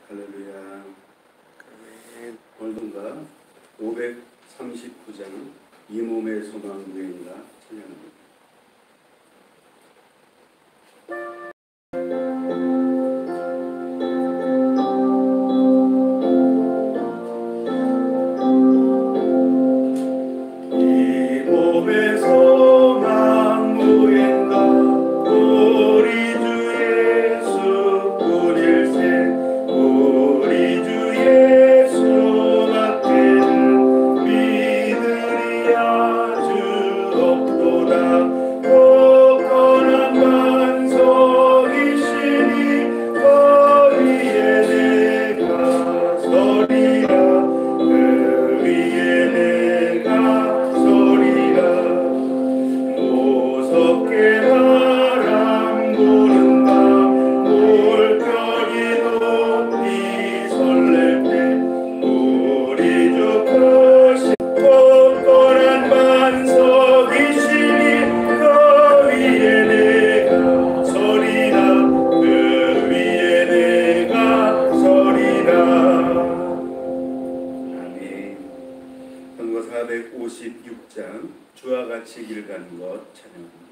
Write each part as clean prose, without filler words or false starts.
할렐루야. 오늘도 539장 이 몸의 소망 누구인가 찬양합니다. 주와 같이 길 가는 것 찬양합니다.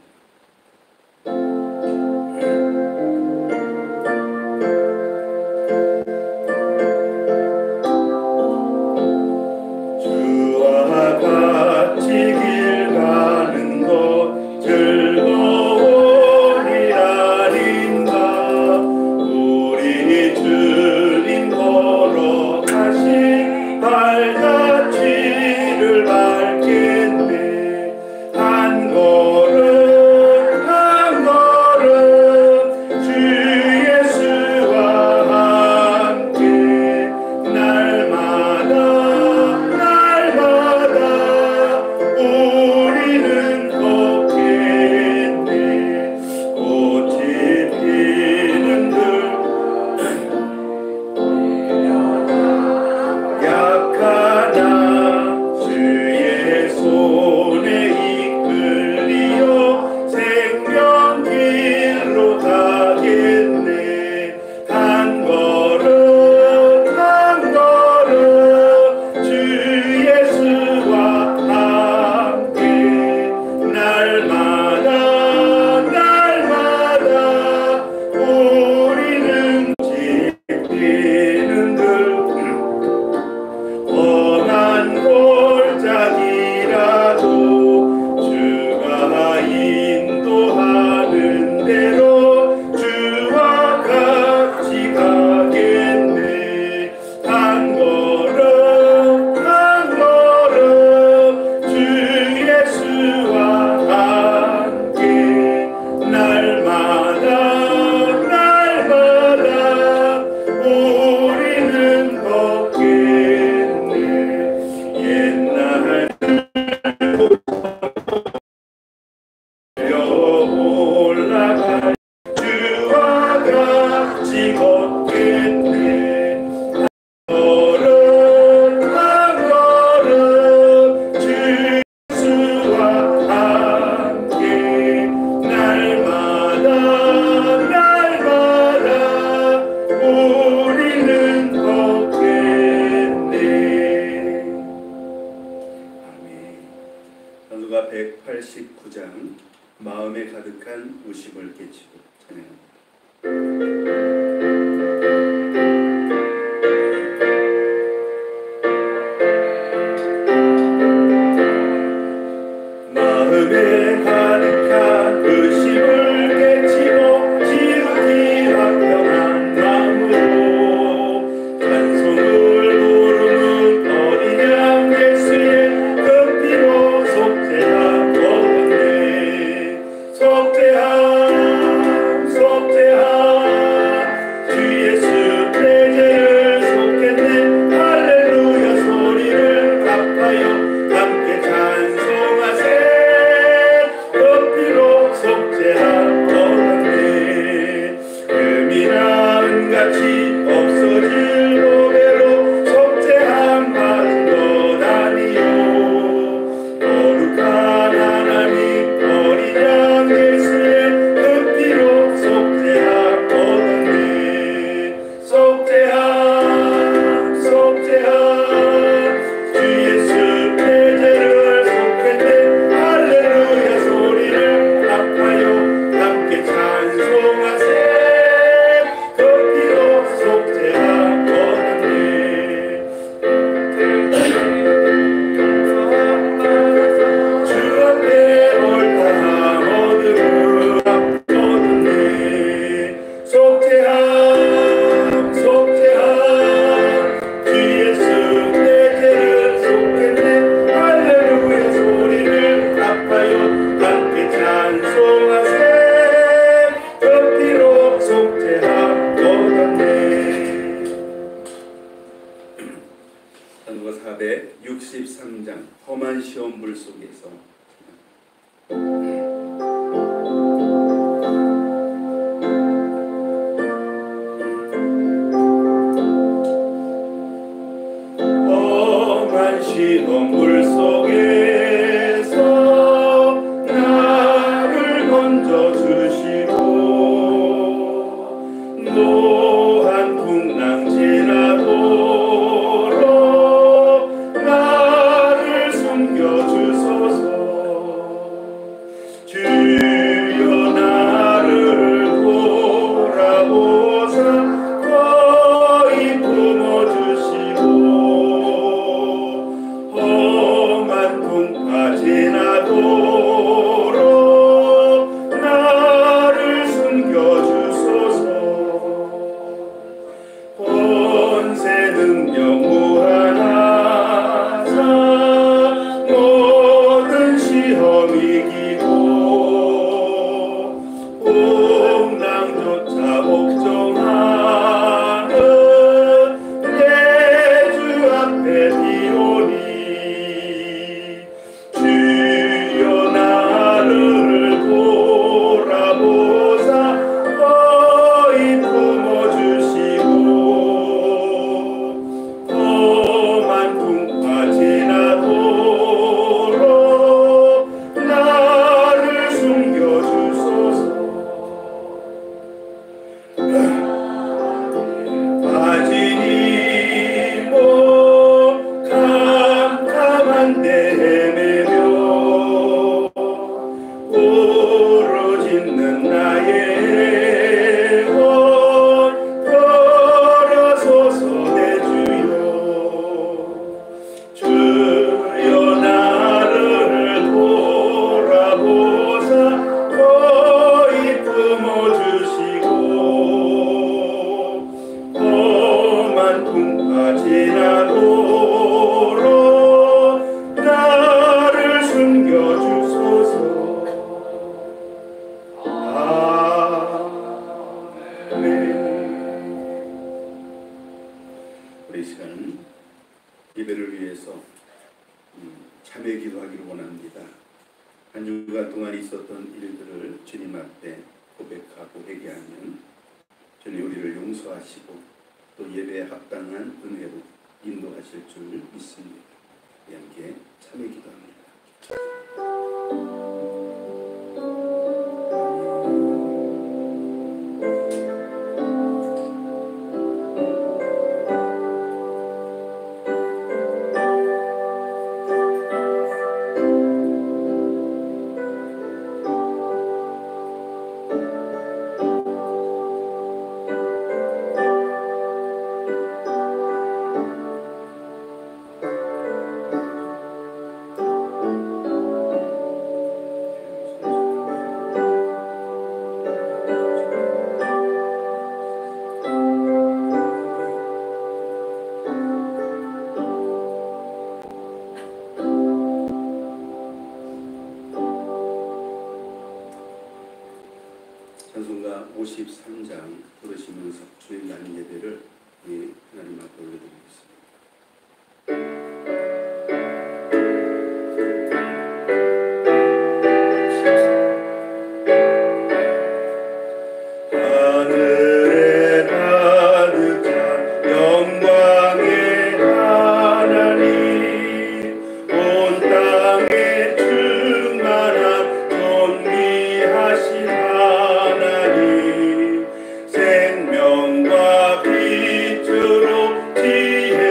찬송가 189장 마음에 가득한 우심을 깨치고 찬양합니다. 마음에 가득한 의심을 깨치고 지극히 화평한 마음으로 찬송을 부르는 어린 양 예수의 그 피로 속죄함 얻었네. 속죄함 속죄함 주 예수 내 죄를 속했네. 할렐루야 소리를 갚아요 함께 찬송하세. 속죄함 얻었네. 금이나 은같이 없어질 노래로 속죄함 받은 것 아니요. 거룩한 하나님 어린 양 예수의 그 피로 속죄함 얻었네. 속죄함 53장 험한 시험불 속에서 험한 시험불 속에서 나를 건져주시고 노한 풍랑 지나도록 나를 숨겨주소서. 주여 나를 돌아보사 거의 품어주시고 험한 풍파 지나도록 나를 숨겨주소서. 권세 능력 무한하사 모든 시험 이기고 풍랑조차 복종하는 내 주 앞에 비오니 주여 나를 돌아보사 거의 품어주시고 험한 풍파 지나도록 나를 숨겨주소서. 빠진 이모 캄캄한 데 헤매며 부르짖는 나의 혼 걸어서서 내 주여 나를 돌아보사 거의 품어주시고 험한 풍파 지나도록 나를 숨겨주소서. 우리 시간은 예배를 위해서 참회 기도하기를 원합니다. 한 주간 동안 있었던 일들을 주님 앞에 고백하고 회개하면 주님 우리를 용서하시고 또 예배에 합당한 은혜로 인도하실 줄 믿습니다. 함께 참회 기도합니다. 찬송가 53장 부르시면서 주의 나는 예배를 우리 하나님 앞에 올려드리겠습니다. 생명과 빛으로 지혜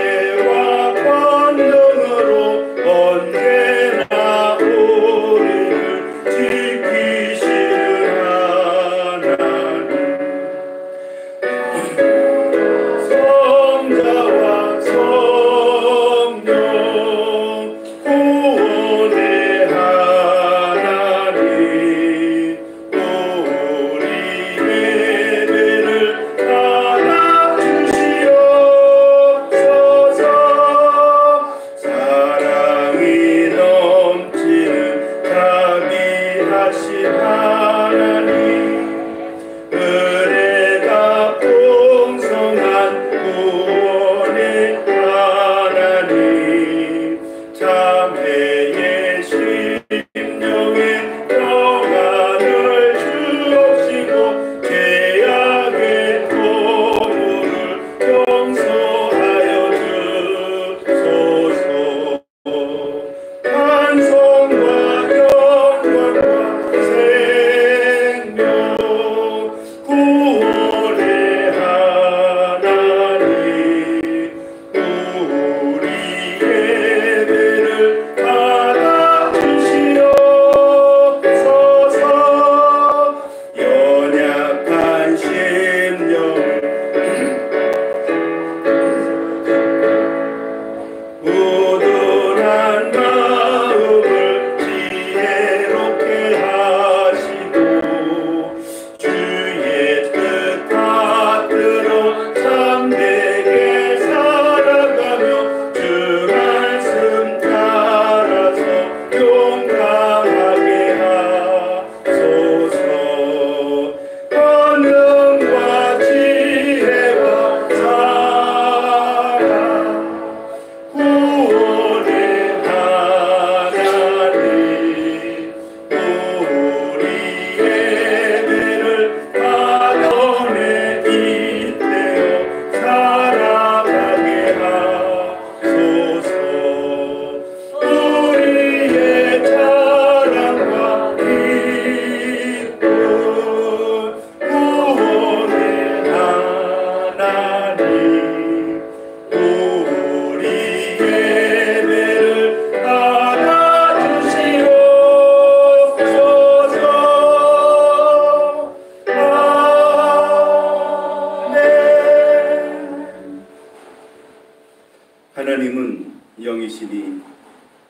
하나님은 영이시니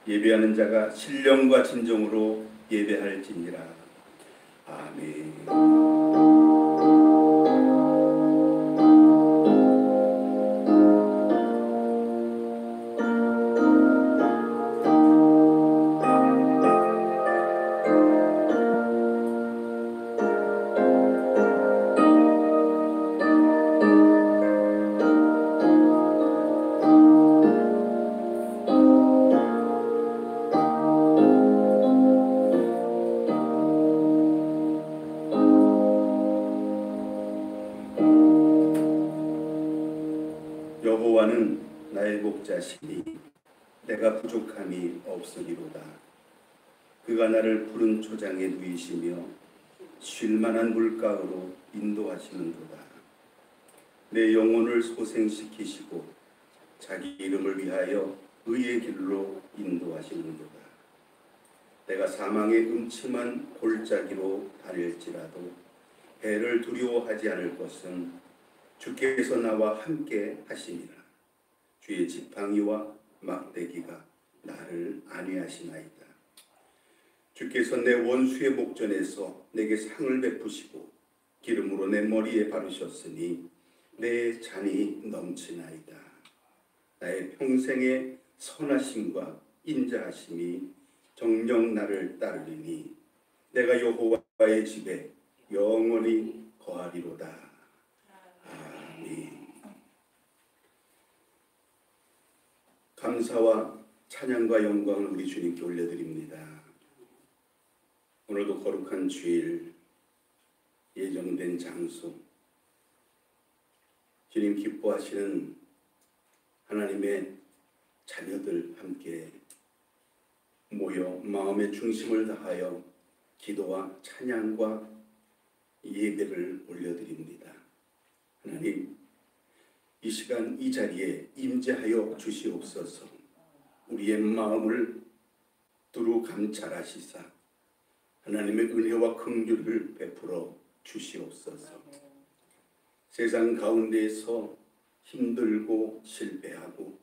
예배하는 자가 신령과 진정으로 예배할지니라. 아멘. 여호와는 나의 목자시니 내가 부족함이 없으리로다. 그가 나를 푸른 초장에 누이시며 쉴만한 물가로 인도하시는도다. 내 영혼을 소생시키시고 자기 이름을 위하여 의의 길로 인도하시는도다. 내가 사망의 음침한 골짜기로 다닐지라도 해를 두려워하지 않을 것은 주께서 나와 함께 하시니라. 주의 지팡이와 막대기가 나를 안위하시나이다. 주께서 내 원수의 목전에서 내게 상을 베푸시고 기름으로 내 머리에 바르셨으니 내 잔이 넘치나이다. 나의 평생의 선하심과 인자하심이 정녕 나를 따르리니 내가 여호와의 집에 영원히 거하리로다. 아멘. 감사와 찬양과 영광을 우리 주님께 올려드립니다. 오늘도 거룩한 주일, 예정된 장소, 주님 기뻐하시는 하나님의 자녀들 함께 모여 마음의 중심을 다하여 기도와 찬양과 예배를 올려드립니다. 하나님, 이 시간 이 자리에 임재하여 주시옵소서. 우리의 마음을 두루 감찰하시사 하나님의 은혜와 긍휼을 베풀어 주시옵소서. 세상 가운데에서 힘들고 실패하고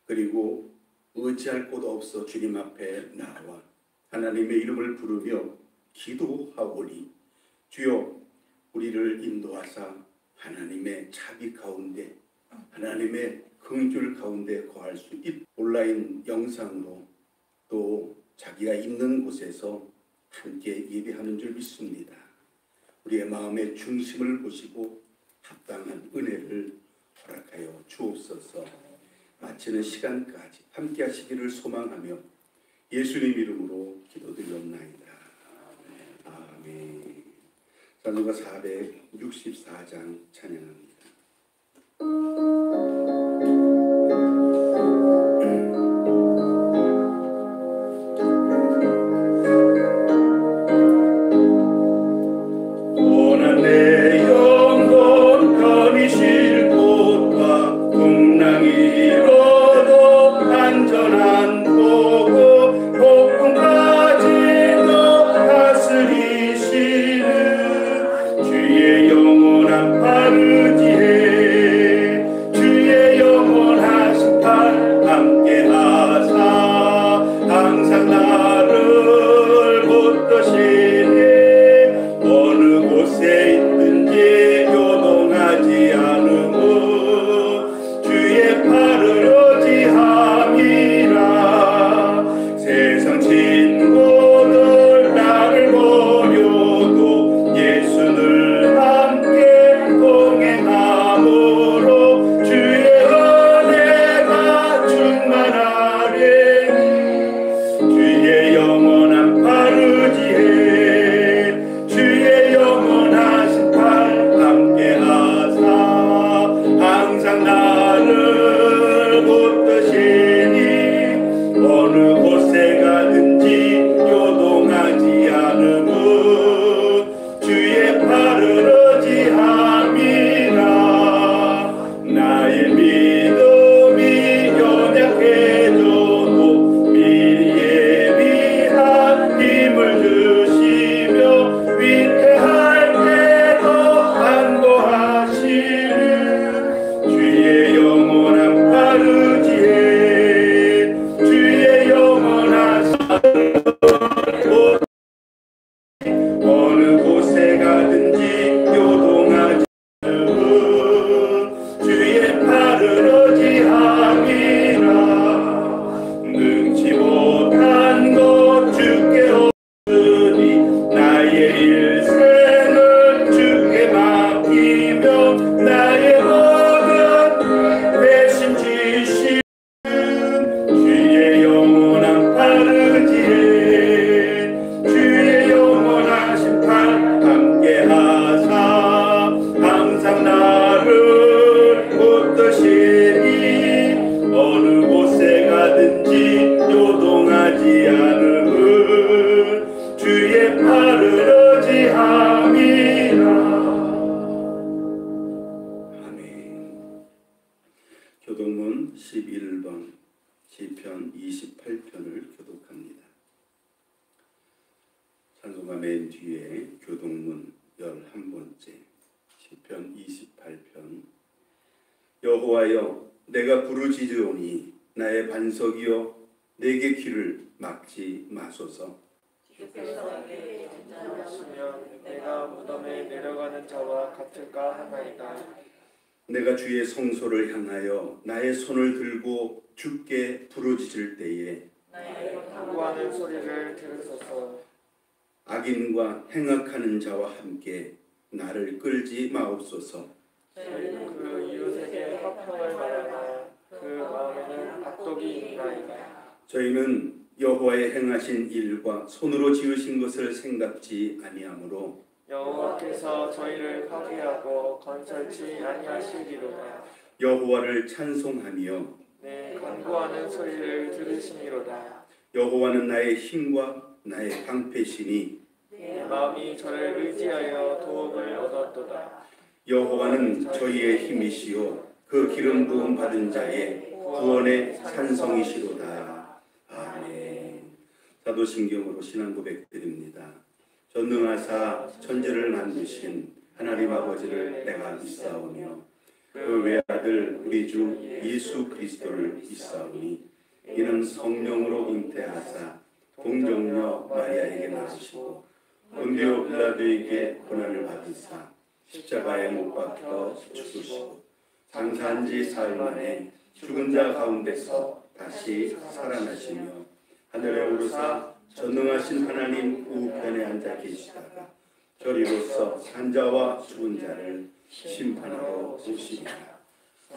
그리고 의지할 곳 없어 주님 앞에 나와 하나님의 이름을 부르며 기도하오니 주여 우리를 인도하사 하나님의 자비 가운데 하나님의 긍휼 가운데 거할 수 있도록 온라인 영상으로 또 자기가 있는 곳에서 함께 예배하는 줄 믿습니다. 우리의 마음의 중심을 보시고 합당한 은혜를 허락하여 주옵소서. 마치는 시간까지 함께 하시기를 소망하며 예수님 이름으로 기도드렸나이다. 아멘. 찬송가 464장 찬양합니다. 주의 영원한 바르지에 1번 시편 28편을 교독합니다. 찬송가 맨 뒤에 교독문 11번째 시편 28편. 여호와여, 내가 부르짖으오니 나의 반석이여, 내게 귀를 막지 마소서. 주께서 내게 진정하시면 내가 무덤에 내려가는 자와 같을까 하나이다. 내가 주의 성소를 향하여 나의 손을 들고 주께 부르짖을 때에 나의 간구하는 소리를 들으소서. 악인과 행악하는 자와 함께 나를 끌지 마옵소서. 저희는 그 이웃에게 화평을 말하나 그 마음에는 악독이 있나이다. 저희는 여호와의 행하신 일과 손으로 지으신 것을 생각지 아니하므로 여호와께서 저희를 파괴하고 건설치 아니하시리로다. 여호와를 찬송하며 내 간구하는 소리를 들으시미로다. 여호와는 나의 힘과 나의 방패시니 내 마음이 저를 의지하여 도움을 얻었도다. 여호와는 저희의 힘이시요 그 기름 부음 받은 자의 구원의 산성이시로다. 아멘. 사도신경으로 신앙 고백드립니다. 전능하사 천지를 만드신 하나님 아버지를 내가 믿사오며 그 외아들 우리 주 예수 그리스도를 믿사오니 이는 성령으로 잉태하사 동정녀 마리아에게 낳으시고 본디오 빌라도에게 고난을 받으사 십자가에 못 박혀 죽으시고 장사한 지 사흘 만에 죽은 자 가운데서 다시 살아나시며 하늘에 오르사 전능하신 하나님 우편에 앉아 계시다가 저리로서 산자와 죽은 자를 심판하러 오시리라.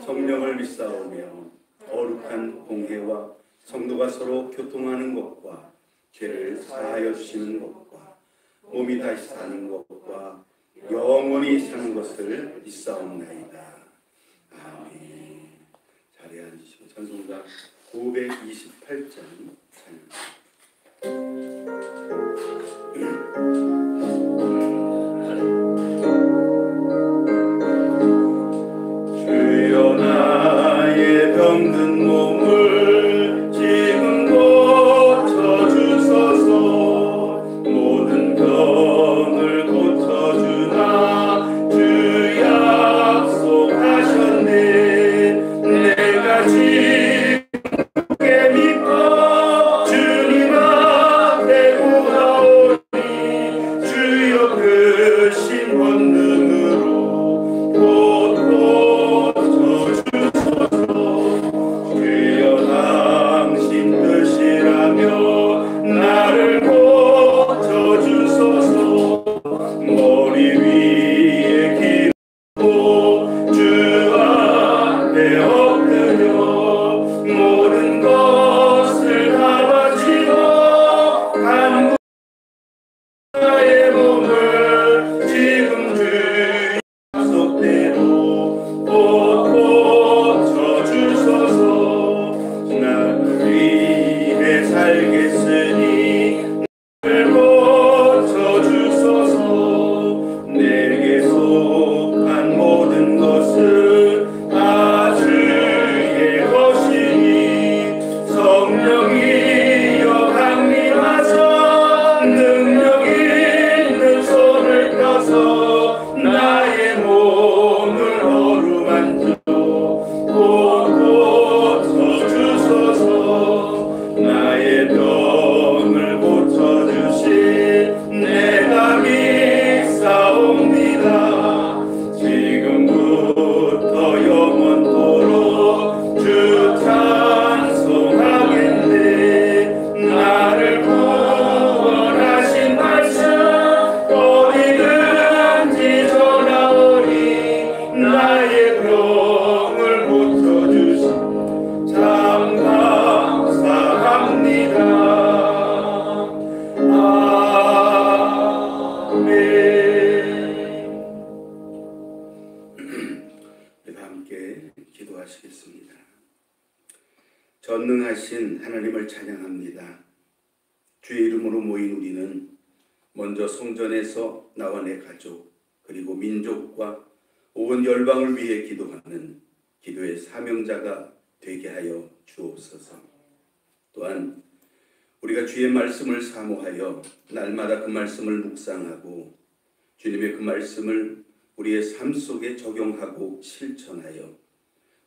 성령을 믿사오며 거룩한 공회와 성도가 서로 교통하는 것과 죄를 사하여 주시는 것과 몸이 다시 사는 것과 영원히 사는 것을 믿사옵나이다. 아멘. 자리에 앉으시고 찬송가 528장 찬양합니다. 주여 나의 병든 몸을 지금 고쳐주소서. 모든 병을 고쳐주나 주 약속하셨네. 내가 지금 믿고 주님 앞에 구하오니 주여 크신 권능으로 주여 당신 뜻이라며 나를 고쳐주소서. 머리 위에 기르고 주 앞에 엎드려 모든 것을 다 바치고 간구 나의 몸을 지금 주 약속대로 고쳐주소서. 나를 위해 살겠으니 나를 고쳐주소서. 내게 속한 모든 것은 다 주의 것이니 성령이여 강림하사 능력 있는 손을 펴서 나의 몸을 어루만져 고쳐주소서. 나의 병을 고쳐주신 내가 믿사옵니다. 지금부터 영원토록 주 찬송하겠네. 나를 구원하신 말씀 어디든지 전하오니 나의 병을 고쳐주신 참 감사합니다. 아멘. 우리가 함께 기도하시겠습니다. 전능하신 하나님을 찬양합니다. 주의 이름으로 모인 우리는 먼저 성전에서 나와 내 가족 그리고 민족과 온 열방을 위해 기도하는 기도의 사명자가 되게 하여 주옵소서. 또한 우리가 주의 말씀을 사모하여 날마다 그 말씀을 묵상하고 주님의 그 말씀을 우리의 삶 속에 적용하고 실천하여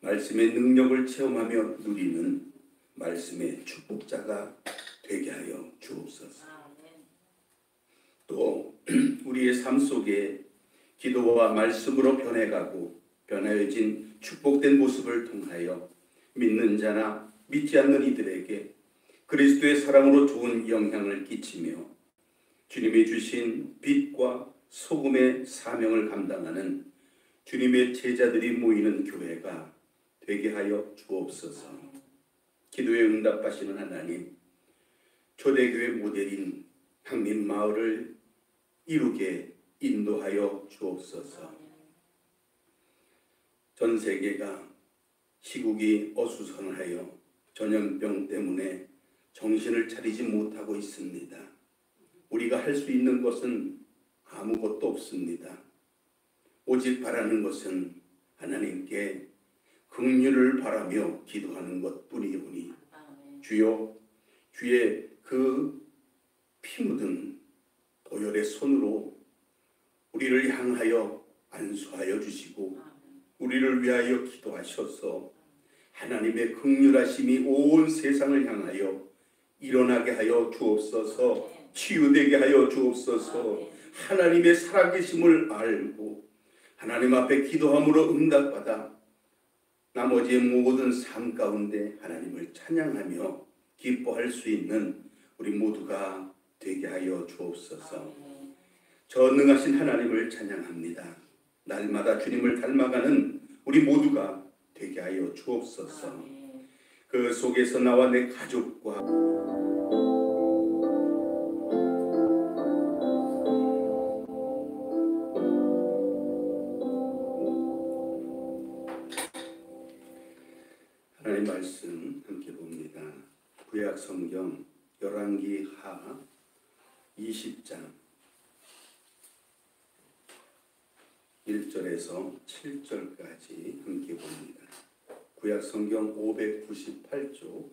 말씀의 능력을 체험하며 누리는 말씀의 축복자가 되게 하여 주옵소서. 또 우리의 삶 속에 기도와 말씀으로 변해가고 변화해진 축복된 모습을 통하여 믿는 자나 믿지 않는 이들에게 그리스도의 사랑으로 좋은 영향을 끼치며 주님이 주신 빛과 소금의 사명을 감당하는 주님의 제자들이 모이는 교회가 되게 하여 주옵소서. 기도에 응답하시는 하나님, 초대교회 모델인 향림마을을 이루게 인도하여 주옵소서. 전 세계가 시국이 어수선하여 전염병 때문에 정신을 차리지 못하고 있습니다. 우리가 할 수 있는 것은 아무것도 없습니다. 오직 바라는 것은 하나님께 긍휼을 바라며 기도하는 것뿐이오니 주여, 주의 그 피 묻은 보혈의 손으로 우리를 향하여 안수하여 주시고 우리를 위하여 기도하셔서 하나님의 긍휼하심이 온 세상을 향하여 일어나게 하여 주옵소서. 치유되게 하여 주옵소서. 하나님의 살아계심을 알고 하나님 앞에 기도함으로 응답받아 나머지의 모든 삶 가운데 하나님을 찬양하며 기뻐할 수 있는 우리 모두가 되게 하여 주옵소서. 전능하신 하나님을 찬양합니다. 날마다 주님을 닮아가는 우리 모두가 되게 하여 주옵소서. 그 속에서 나와 내 가족과 하나님 말씀 함께 봅니다. 구약 성경 열왕기 하 20장 1절에서 7절까지 함께 봅니다. 구약 성경 598쪽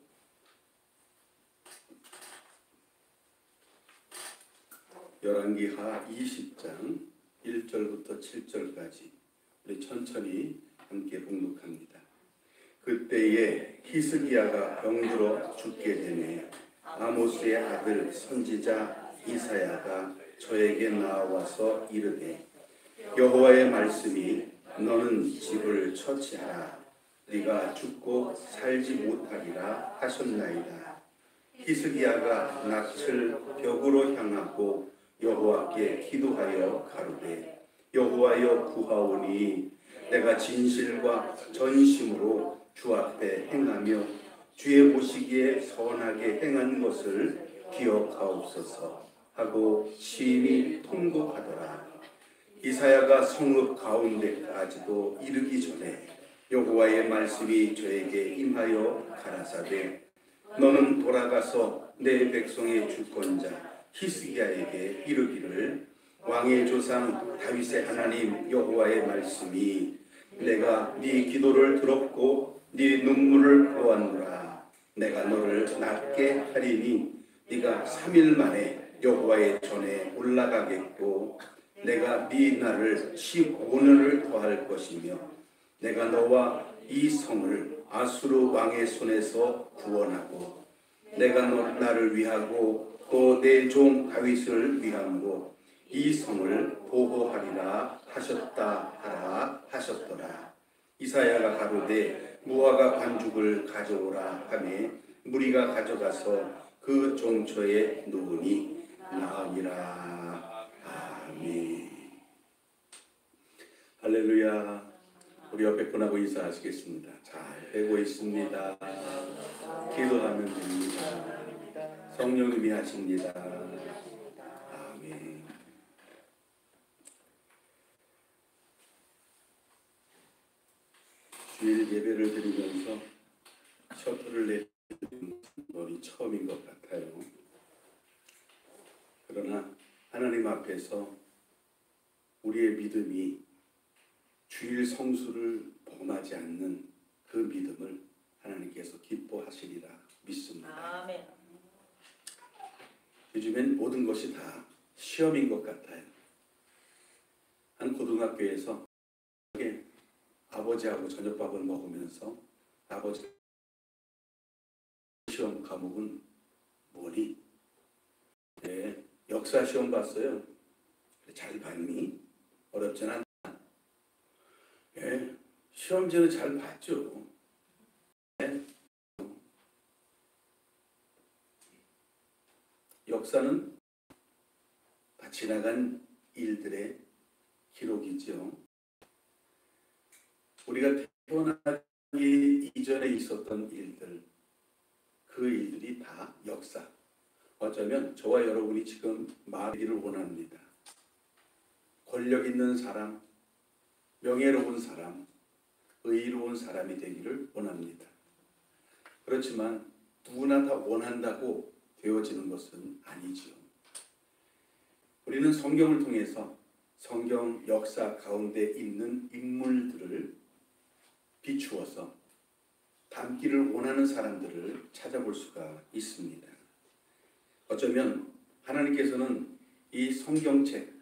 열왕기 하 20장 1절부터 7절까지 우리 천천히 함께 봉독합니다. 그때에 히스기야가 병들어 죽게 되매 아모스의 아들 선지자 이사야가 저에게 나와서 이르되 여호와의 말씀이 너는 집을 처치하라 네가 죽고 살지 못하리라 하셨나이다. 히스기야가 낯을 벽으로 향하고 여호와께 기도하여 가로되 여호와여 구하오니 내가 진실과 전심으로 주 앞에 행하며 주의 보시기에 선하게 행한 것을 기억하옵소서 하고 심히 통곡하더라. 이사야가 성읍 가운데까지도 이르기 전에 여호와의 말씀이 저에게 임하여 가라사대 너는 돌아가서 내 백성의 주권자 히스기야에게 이르기를 왕의 조상 다윗의 하나님 여호와의 말씀이 내가 네 기도를 들었고 네 눈물을 보았노라. 내가 너를 낫게 하리니 네가 3일 만에 여호와의 전에 올라가겠고 내가 네 날을 15년을 더할 것이며 내가 너와 이 성을 아수르 왕의 손에서 구원하고 내가 나를 위하고 또 내 종 다윗을 위함으로 이 성을 보호하리라 하셨다 하라 하셨더라. 이사야가 가로되 무화과 반죽을 가져오라 하매 무리가 가져가서 그 종초에 놓으니 나으니라. 아멘. 할렐루야. 우리 옆에 분하고 인사하시겠습니다. 잘 되고 있습니다. 기도하면 됩니다. 성령님이 하십니다. 아멘. 주일 예배를 드리면서 셔틀을 내리는 건 처음인 것 같아요. 그러나 하나님 앞에서 우리의 믿음이 주일 성수를 범하지 않는 그 믿음을 하나님께서 기뻐하시리라 믿습니다. 아멘. 요즘엔 모든 것이 다 시험인 것 같아요. 한 고등학교에서 아버지하고 저녁밥을 먹으면서 아버지 시험 과목은 뭐니? 네, 역사 시험 봤어요. 잘 봤니? 어렵진 않다. 네, 시험지는 잘 봤죠. 네. 역사는 다 지나간 일들의 기록이죠. 우리가 태어나기 이전에 있었던 일들, 그 일들이 다 역사. 어쩌면 저와 여러분이 지금 말하기를 원합니다. 권력 있는 사람, 명예로운 사람, 의로운 사람이 되기를 원합니다. 그렇지만 누구나 다 원한다고 되어지는 것은 아니지요. 우리는 성경을 통해서 성경 역사 가운데 있는 인물들을 비추어서 닮기를 원하는 사람들을 찾아볼 수가 있습니다. 어쩌면 하나님께서는 이 성경책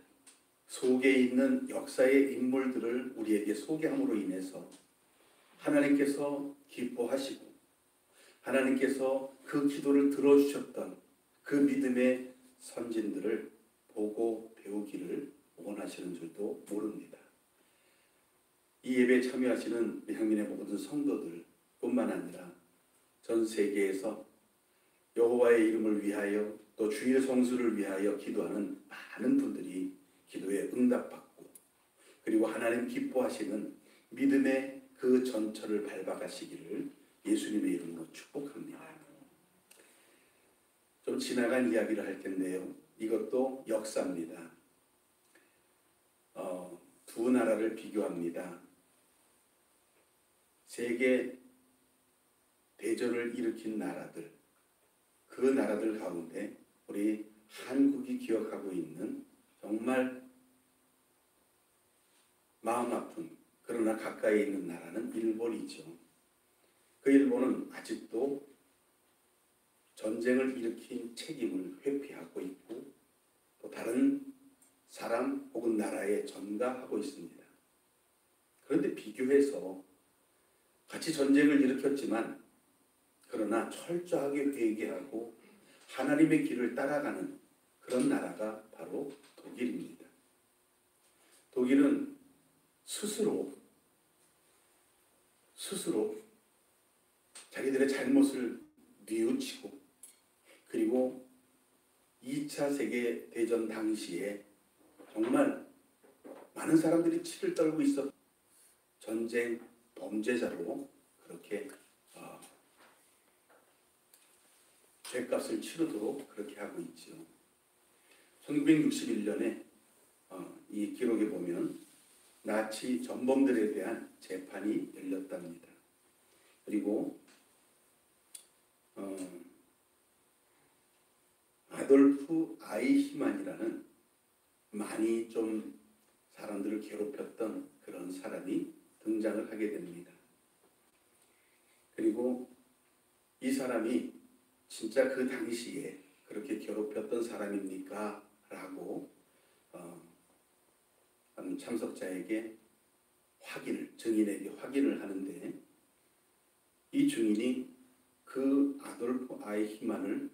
속에 있는 역사의 인물들을 우리에게 소개함으로 인해서 하나님께서 기뻐하시고 하나님께서 그 기도를 들어주셨던 그 믿음의 선진들을 보고 배우기를 원하시는 줄도 모릅니다. 이 예배에 참여하시는 향민의 모든 성도들 뿐만 아니라 전 세계에서 여호와의 이름을 위하여 또 주일 성수를 위하여 기도하는 많은 분들이 기도에 응답받고 그리고 하나님 기뻐하시는 믿음의 그 전철을 밟아가시기를 예수님의 이름으로 축복합니다. 좀 지나간 이야기를 할 텐데요. 이것도 역사입니다. 두 나라를 비교합니다. 세계 대전을 일으킨 나라들, 그 나라들 가운데 우리 한국이 기억하고 있는 정말 마음 아픈 그러나 가까이 있는 나라는 일본이죠. 그 일본은 아직도 전쟁을 일으킨 책임을 회피하고 있고 또 다른 사람 혹은 나라에 전가하고 있습니다. 그런데 비교해서 같이 전쟁을 일으켰지만 그러나 철저하게 회개하고 하나님의 길을 따라가는 그런 나라가 바로 독일입니다. 독일은 스스로 자기들의 잘못을 뉘우치고 그리고 2차 세계대전 당시에 정말 많은 사람들이 치를 떨고 있었던 전쟁 범죄자로 그렇게 죄값을 치르도록 그렇게 하고 있죠. 1961년에 이 기록에 보면 나치 전범들에 대한 재판이 열렸답니다. 그리고 아돌프 아이히만이라는 많이 좀 사람들을 괴롭혔던 그런 사람이 등장을 하게 됩니다. 그리고 이 사람이 진짜 그 당시에 그렇게 괴롭혔던 사람입니까? 라고 참석자에게 증인에게 확인을 하는데 이 증인이 그 아돌프 아이히만을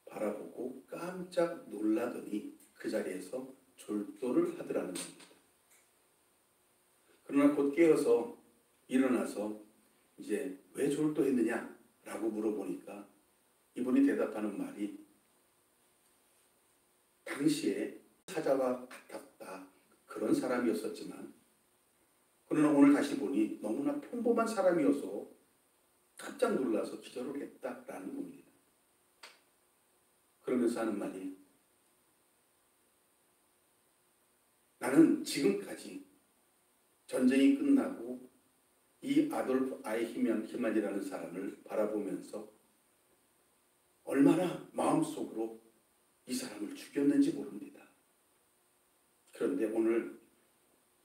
바라보고 깜짝 놀라더니 그 자리에서 졸도를 하더라는 겁니다. 그러나 곧 깨어서 일어나서 이제 왜 졸도했느냐 라고 물어보니까 이분이 대답하는 말이 당시에 사자와 같았다 그런 사람이었었지만 그러나 오늘 다시 보니 너무나 평범한 사람이어서 깜짝 놀라서 기절을 했다라는 겁니다. 그러면서 하는 말이 나는 지금까지 전쟁이 끝나고 이 아돌프 아이히만이라는 사람을 바라보면서 얼마나 마음속으로 이 사람을 죽였는지 모릅니다. 그런데 오늘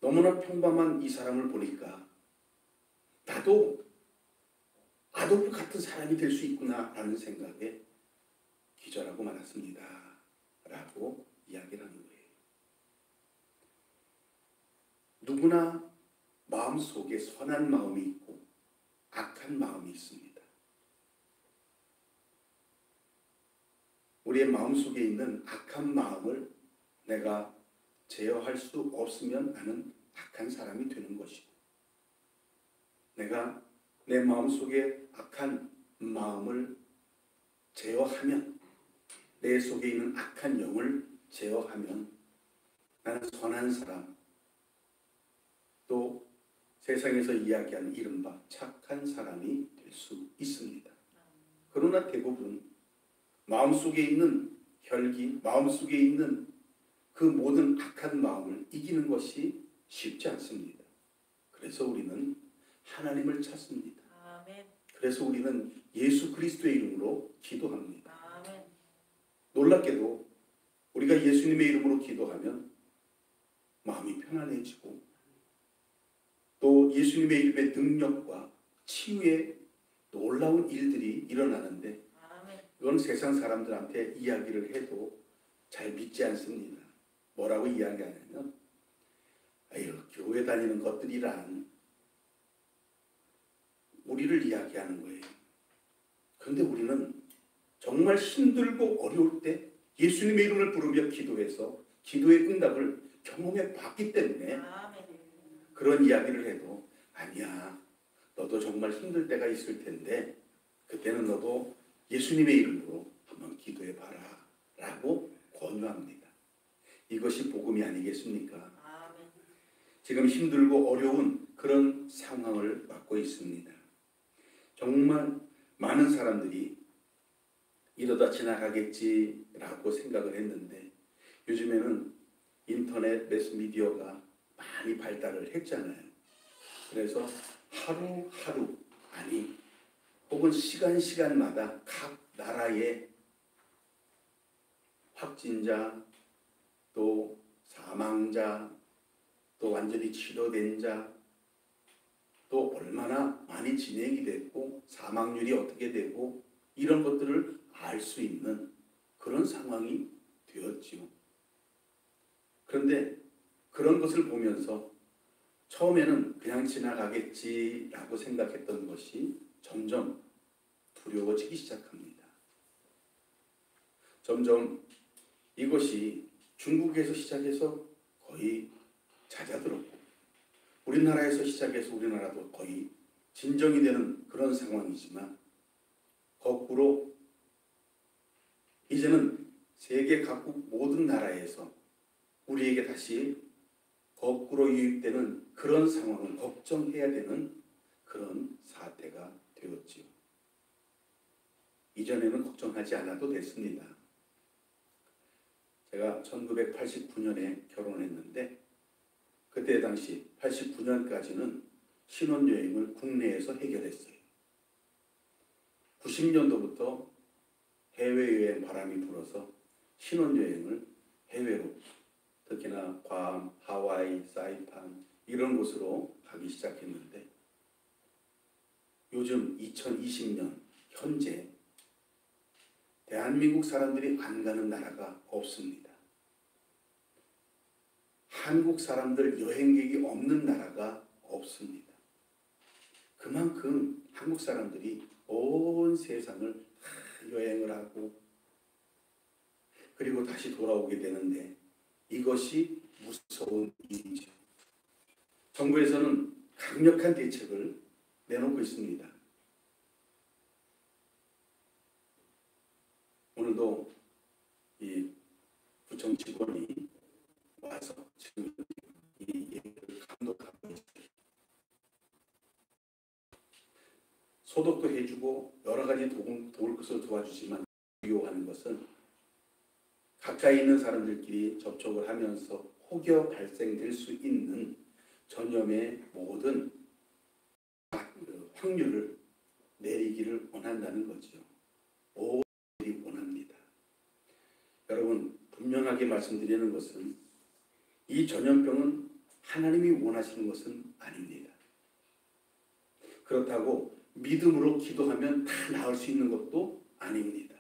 너무나 평범한 이 사람을 보니까 나도 아돌프 같은 사람이 될 수 있구나라는 생각에 기절하고 말았습니다. 라고 이야기를 하는 거예요. 누구나 마음속에 선한 마음이 있고 악한 마음이 있습니다. 우리의 마음속에 있는 악한 마음을 내가 제어할 수 없으면 나는 악한 사람이 되는 것이고, 내가 내 마음속에 악한 마음을 제어하면, 내 속에 있는 악한 영을 제어하면 나는 선한 사람, 또 세상에서 이야기하는 이른바 착한 사람이 될 수 있습니다. 그러나 대부분 마음속에 있는 혈기, 마음속에 있는 그 모든 악한 마음을 이기는 것이 쉽지 않습니다. 그래서 우리는 하나님을 찾습니다. 아멘. 그래서 우리는 예수 그리스도의 이름으로 기도합니다. 아멘. 놀랍게도 우리가 예수님의 이름으로 기도하면 마음이 편안해지고, 또 예수님의 이름의 능력과 치유의 놀라운 일들이 일어나는데, 아멘. 이건 세상 사람들한테 이야기를 해도 잘 믿지 않습니다. 뭐라고 이야기하냐면, 아유, 교회 다니는 것들이란, 우리를 이야기하는 거예요. 그런데 우리는 정말 힘들고 어려울 때 예수님의 이름을 부르며 기도해서 기도의 응답을 경험해 봤기 때문에 아멘. 그런 이야기를 해도, 아니야, 너도 정말 힘들 때가 있을 텐데 그때는 너도 예수님의 이름으로 한번 기도해 봐라 라고 권유합니다. 이것이 복음이 아니겠습니까? 아멘. 지금 힘들고 어려운 그런 상황을 맞고 있습니다. 정말 많은 사람들이 이러다 지나가겠지라고 생각을 했는데, 요즘에는 인터넷 매스미디어가 많이 발달을 했잖아요. 그래서 하루하루, 아니 혹은 시간마다 각 나라의 확진자, 또 사망자, 또 완전히 치료된 자, 또 얼마나 많이 진행이 됐고 사망률이 어떻게 되고 이런 것들을 알 수 있는 그런 상황이 되었지요. 그런데 그런 것을 보면서 처음에는 그냥 지나가겠지라고 생각했던 것이 점점 두려워지기 시작합니다. 점점 이것이 중국에서 시작해서 거의 잦아들었고, 우리나라에서 시작해서 우리나라도 거의 진정이 되는 그런 상황이지만, 거꾸로 이제는 세계 각국 모든 나라에서 우리에게 다시 거꾸로 유입되는 그런 상황을 걱정해야 되는 그런 사태가 되었지요. 이전에는 걱정하지 않아도 됐습니다. 제가 1989년에 결혼했는데, 그때 당시 89년까지는 신혼여행을 국내에서 해결했어요. 90년도부터 해외여행 바람이 불어서 신혼여행을 해외로, 특히나 괌, 하와이, 사이판 이런 곳으로 가기 시작했는데, 요즘 2020년 현재 대한민국 사람들이 안 가는 나라가 없습니다. 한국 사람들 여행객이 없는 나라가 없습니다. 그만큼 한국 사람들이 온 세상을 여행을 하고 그리고 다시 돌아오게 되는데, 이것이 무서운 일이죠. 정부에서는 강력한 대책을 내놓고 있습니다. 오늘도 이 구청 직원이 와서 지금 이 얘기를 감독하고 있어요. 소독도 해주고 여러 가지 도울 것을 도와주지만, 유효하는 것은 가까이 있는 사람들끼리 접촉을 하면서 혹여 발생될 수 있는 전염의 모든 확률을 내리기를 원한다는 거죠. 모두들이 원합니다. 여러분, 분명하게 말씀드리는 것은 이 전염병은 하나님이 원하시는 것은 아닙니다. 그렇다고 믿음으로 기도하면 다 나을 수 있는 것도 아닙니다.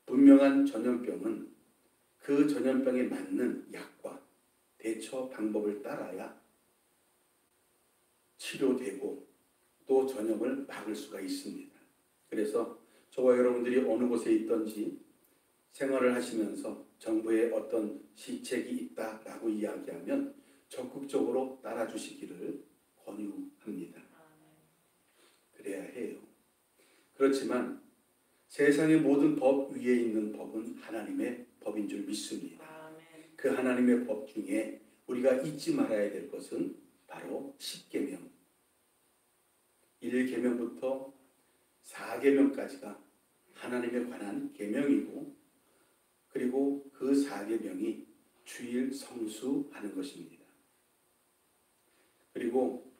분명한 전염병은 그 전염병에 맞는 약과 대처 방법을 따라야 치료되고 또 전염을 막을 수가 있습니다. 그래서 저와 여러분들이 어느 곳에 있든지 생활을 하시면서 정부의 어떤 시책이 있다라고 이야기하면 적극적으로 따라주시기를 권유합니다. 그래야 해요. 그렇지만 세상의 모든 법 위에 있는 법은 하나님의 법인 줄 믿습니다. 그 하나님의 법 중에 우리가 잊지 말아야 될 것은 바로 10계명, 1계명부터 4계명까지가 하나님에 관한 계명이고, 그리고 그 4계명이 주일 성수하는 것입니다. 그리고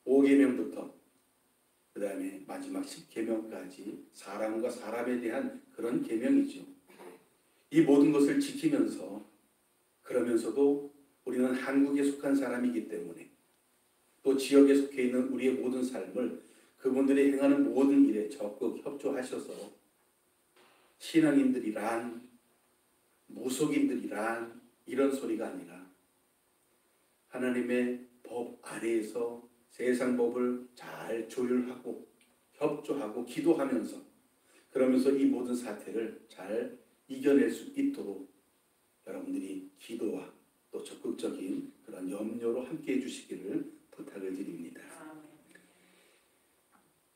5계명부터 그 다음에 마지막 10계명까지 사람과 사람에 대한 그런 계명이죠. 이 모든 것을 지키면서, 그러면서도 우리는 한국에 속한 사람이기 때문에 또 지역에 속해 있는 우리의 모든 삶을 그분들이 행하는 모든 일에 적극 협조하셔서 신앙인들이란, 무속인들이란 이런 소리가 아니라 하나님의 법 아래에서 세상 법을 잘 조율하고 협조하고 기도하면서, 그러면서 이 모든 사태를 잘 이겨낼 수 있도록 여러분들이 기도와 또 적극적인 그런 염려로 함께 해주시기를 부탁을 드립니다.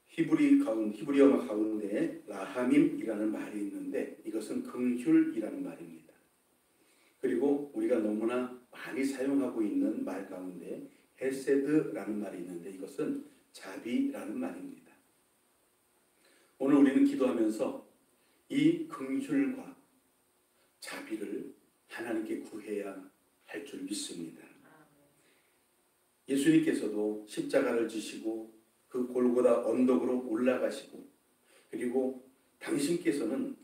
히브리어 가운데 라하밈이라는 말이 있는데 이것은 긍휼이라는 말입니다. 그리고 우리가 너무나 많이 사용하고 있는 말 가운데 헤세드라는 말이 있는데 이것은 자비라는 말입니다. 오늘 우리는 기도하면서 이 긍휼과 자비를 하나님께 구해야 할 줄 믿습니다. 예수님께서도 십자가를 지시고 그 골고다 언덕으로 올라가시고, 그리고 당신께서는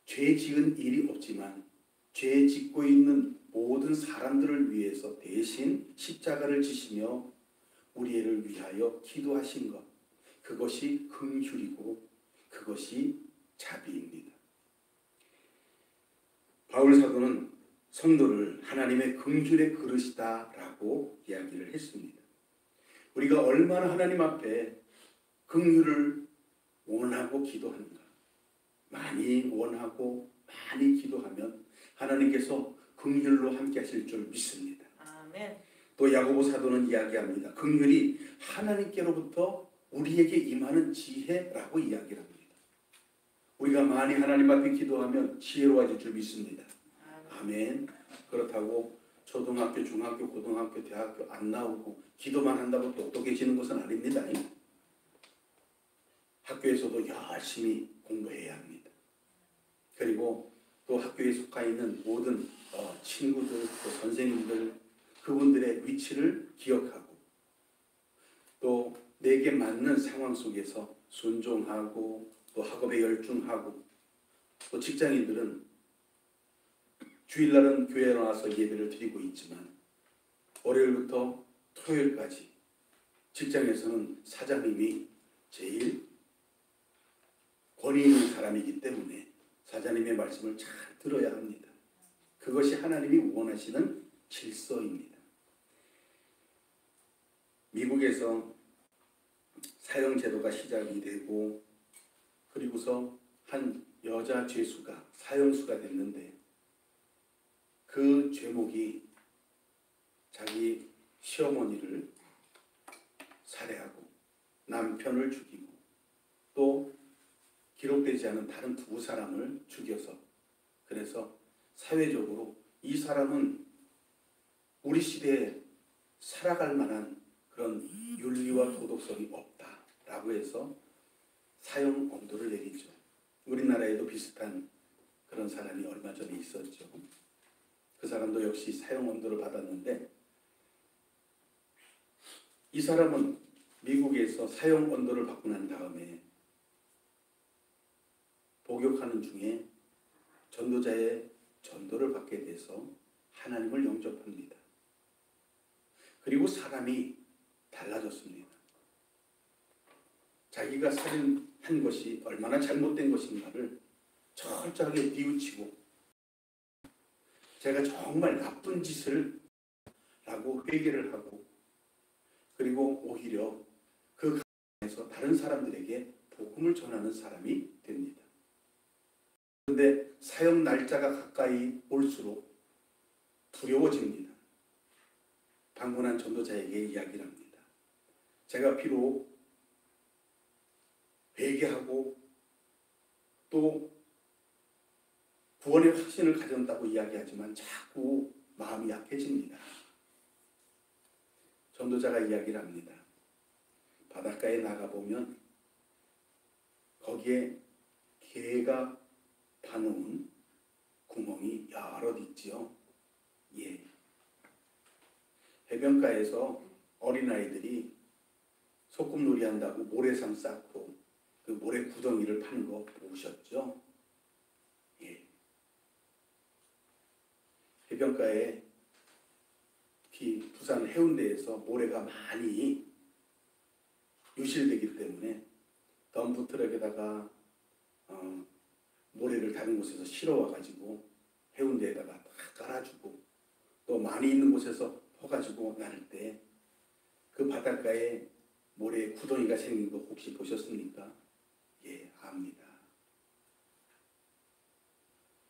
죄 지은 일이 없지만 죄 짓고 있는 모든 사람들을 위해서 대신 십자가를 지시며 우리를 위하여 기도하신 것, 그것이 긍휼이고 그것이 자비입니다. 바울 사도는 성도를 하나님의 긍휼의 그릇이다라고 이야기를 했습니다. 우리가 얼마나 하나님 앞에 긍휼을 원하고 기도하는가, 많이 원하고 많이 기도하면 하나님께서 긍휼로 함께 하실 줄 믿습니다. 아멘. 또 야고보 사도는 이야기합니다. 긍휼이 하나님께로부터 우리에게 임하는 지혜라고 이야기를 합니다. 우리가 많이 하나님 앞에 기도하면 지혜로워질 줄 믿습니다. 아멘. 그렇다고 초등학교, 중학교, 고등학교, 대학교 안 나오고 기도만 한다고 똑똑해지는 것은 아닙니다. 학교에서도 열심히 공부해야 합니다. 그리고 또 학교에 속해 있는 모든 친구들, 또 선생님들, 그분들의 위치를 기억하고 또 내게 맞는 상황 속에서 순종하고 또 학업에 열중하고, 또 직장인들은 주일날은 교회에 나와서 예배를 드리고 있지만 월요일부터 토요일까지 직장에서는 사장님이 제일 권위 있는 사람이기 때문에 사장님의 말씀을 잘 들어야 합니다. 그것이 하나님이 원하시는 질서입니다. 미국에서 사형제도가 시작이 되고, 그리고서 한 여자 죄수가 사형수가 됐는데 그 죄목이 자기 시어머니를 살해하고 남편을 죽이고 또 기록되지 않은 다른 두 사람을 죽여서, 그래서 사회적으로 이 사람은 우리 시대에 살아갈 만한 그런 윤리와 도덕성이 없다라고 해서 사형 엄도를 내리죠. 우리나라에도 비슷한 그런 사람이 얼마 전에 있었죠. 그 사람도 역시 사형 엄도를 받았는데, 이 사람은 미국에서 사형 엄도를 받고 난 다음에 복역하는 중에 전도자의 전도를 받게 돼서 하나님을 영접합니다. 그리고 사람이 달라졌습니다. 자기가 살인한 것이 얼마나 잘못된 것인가를 철저하게 뉘우치고 제가 정말 나쁜 짓을 라고 회개를 하고 그리고 오히려 그 가정에서 다른 사람들에게 복음을 전하는 사람이 됩니다. 그런데 사형 날짜가 가까이 올수록 두려워집니다. 방문한 전도자에게 이야기를 합니다. 제가 비록 회개하고 또 구원의 확신을 가졌다고 이야기하지만 자꾸 마음이 약해집니다. 전도자가 이야기를 합니다. 바닷가에 나가보면 거기에 개가 파놓은 구멍이 여럿 있지요. 예. 해변가에서 어린아이들이 소꿉놀이 한다고 모래삼 쌓고 그 모래 구덩이를 파는 거 보셨죠? 예. 해변가에 특히 부산 해운대에서 모래가 많이 유실되기 때문에 덤프트럭에다가 모래를 다른 곳에서 실어와가지고 해운대에다가 다 깔아주고 또 많이 있는 곳에서 퍼가지고 나를 때 그 바닷가에 모래 구덩이가 생긴 거 혹시 보셨습니까? 예, 압니다.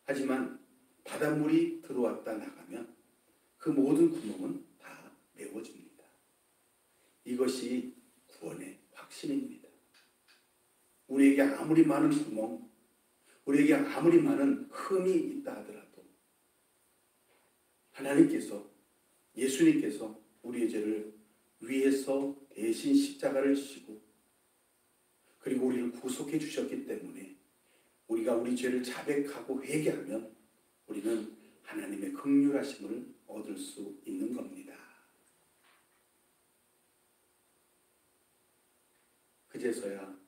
하지만 바닷물이 들어왔다 나가면 그 모든 구멍은 다 메워집니다. 이것이 구원의 확신입니다. 우리에게 아무리 많은 구멍, 우리에게 아무리 많은 흠이 있다 하더라도 하나님께서, 예수님께서 우리의 죄를 위해서 대신 십자가를 지시고 그리고 우리를 구속해 주셨기 때문에 우리가 우리 죄를 자백하고 회개하면 우리는 하나님의 긍휼하심을 얻을 수 있는 겁니다. 그제서야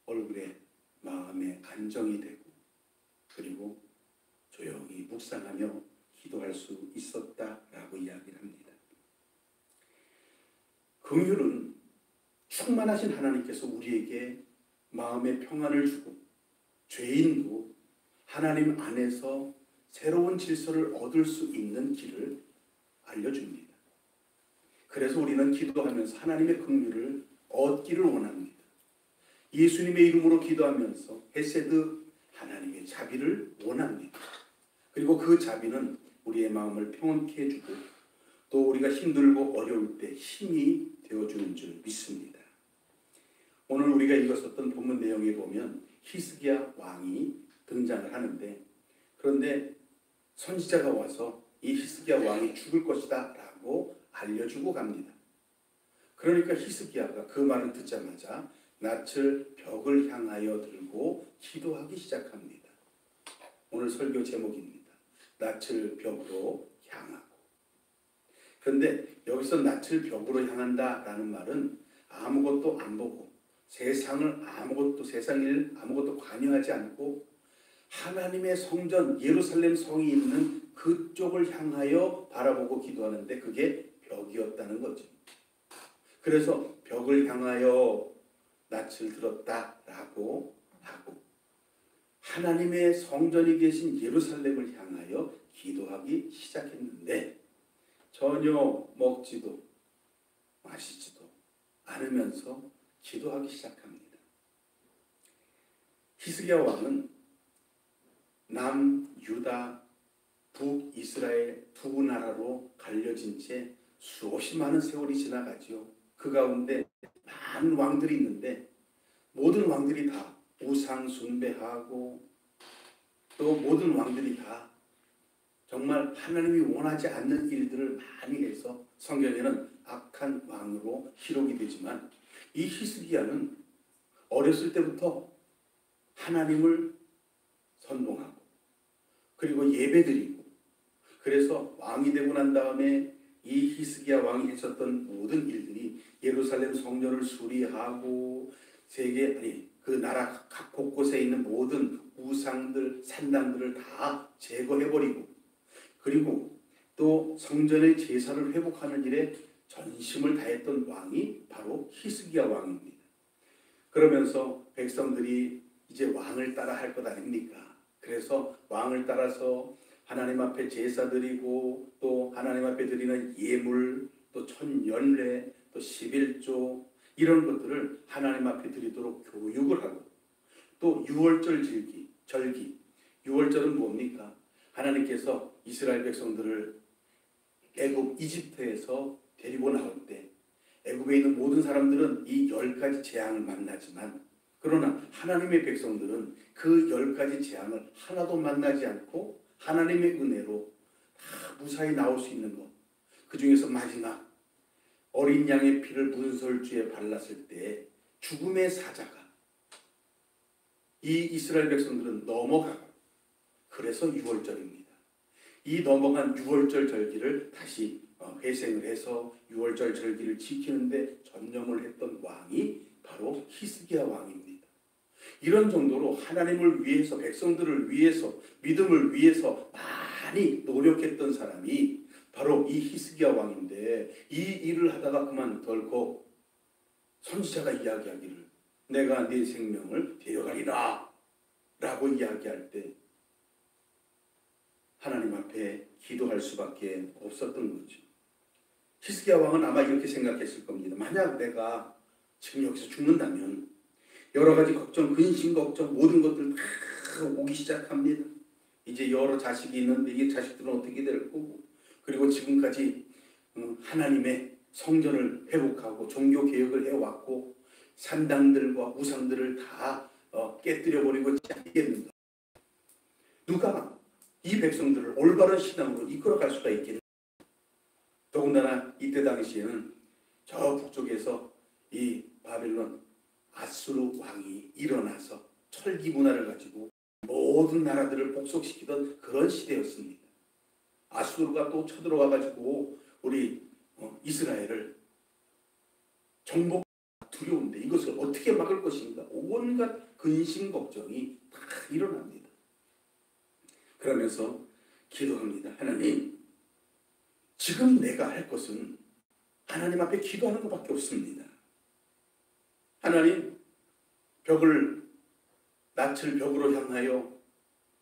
얼굴에 마음에 안정이 되고 그리고 조용히 묵상하며 기도할 수 있었다라고 이야기를 합니다. 긍휼은 충만하신 하나님께서 우리에게 마음의 평안을 주고 죄인도 하나님 안에서 새로운 질서를 얻을 수 있는 길을 알려줍니다. 그래서 우리는 기도하면서 하나님의 긍휼을 얻기를 원합니다. 예수님의 이름으로 기도하면서 헤세드 하나님의 자비를 원합니다. 그리고 그 자비는 우리의 마음을 평온케 해주고 또 우리가 힘들고 어려울 때 힘이 되어주는 줄 믿습니다. 오늘 우리가 읽었었던 본문 내용에 보면 히스기야 왕이 등장을 하는데 그런데 선지자가 와서 이 히스기야 왕이 죽을 것이다 라고 알려주고 갑니다. 그러니까 히스기야가 그 말을 듣자마자 낯을 벽을 향하여 들고 기도하기 시작합니다. 오늘 설교 제목입니다. 낯을 벽으로 향하고. 그런데 여기서 낯을 벽으로 향한다라는 말은 아무것도 안 보고 세상 일 아무것도 관여하지 않고 하나님의 성전 예루살렘 성이 있는 그쪽을 향하여 바라보고 기도하는데 그게 벽이었다는 거죠. 그래서 벽을 향하여 낯을 들었다라고 하고 하나님의 성전이 계신 예루살렘을 향하여 기도하기 시작했는데 전혀 먹지도 마시지도 않으면서 기도하기 시작합니다. 히스기야 왕은 남유다, 북이스라엘 두 나라로 갈려진 채 수없이 많은 세월이 지나가지요. 그 가운데 많은 왕들이 있는데 모든 왕들이 다 우상 숭배하고 또 모든 왕들이 다 정말 하나님이 원하지 않는 일들을 많이 해서 성경에는 악한 왕으로 기록이 되지만 이 히스기야는 어렸을 때부터 하나님을 선봉하고 그리고 예배드리고 그래서 왕이 되고 난 다음에 이 히스기야 왕이 했었던 모든 일들이 예루살렘 성전을 수리하고 그 나라 각 곳곳에 있는 모든 우상들, 산당들을 다 제거해버리고 그리고 또 성전의 제사를 회복하는 일에 전심을 다했던 왕이 바로 히스기야 왕입니다. 그러면서 백성들이 이제 왕을 따라 할 것 아닙니까? 그래서 왕을 따라서 하나님 앞에 제사 드리고 또 하나님 앞에 드리는 예물 또 천연례 또 11조 이런 것들을 하나님 앞에 드리도록 교육을 하고 또 유월절 절기 6월절은 뭡니까? 하나님께서 이스라엘 백성들을 애굽 이집트에서 데리고 나올 때 애굽에 있는 모든 사람들은 이 10가지 재앙을 만나지만 그러나 하나님의 백성들은 그 10가지 재앙을 하나도 만나지 않고 하나님의 은혜로 다 무사히 나올 수 있는 것. 그 중에서 마지막 어린 양의 피를 문설주에 발랐을 때 죽음의 사자가 이 이스라엘 백성들은 넘어가고 그래서 6월절입니다. 이 넘어간 6월절 절기를 다시 회생을 해서 6월절 절기를 지키는데 전념을 했던 왕이 바로 히스기야 왕입니다. 이런 정도로 하나님을 위해서 백성들을 위해서 믿음을 위해서 많이 노력했던 사람이 바로 이 히스기야 왕인데 이 일을 하다가 그만뒀고 선지자가 이야기하기를 내가 네 생명을 데려가리라 라고 이야기할 때 하나님 앞에 기도할 수밖에 없었던 거죠. 히스기야 왕은 아마 이렇게 생각했을 겁니다. 만약 내가 지금 여기서 죽는다면 여러 가지 걱정, 근심 걱정 모든 것들 다 오기 시작합니다. 이제 여러 자식이 있는데 이 자식들은 어떻게 될 거고 그리고 지금까지 하나님의 성전을 회복하고 종교 개혁을 해왔고 산당들과 우상들을 다 깨뜨려버리고 짜겠는가. 누가 이 백성들을 올바른 신앙으로 이끌어갈 수가 있겠는가. 더군다나 이때 당시에는 저 북쪽에서 이 바벨론 아수르 왕이 일어나서 철기 문화를 가지고 모든 나라들을 복속시키던 그런 시대였습니다. 아수르가 또 쳐들어와 가지고 우리 이스라엘을 정복 두려운데 이것을 어떻게 막을 것인가 온갖 근심 걱정이 다 일어납니다. 그러면서 기도합니다. 하나님, 지금 내가 할 것은 하나님 앞에 기도하는 것밖에 없습니다. 하나님, 낯을 벽으로 향하여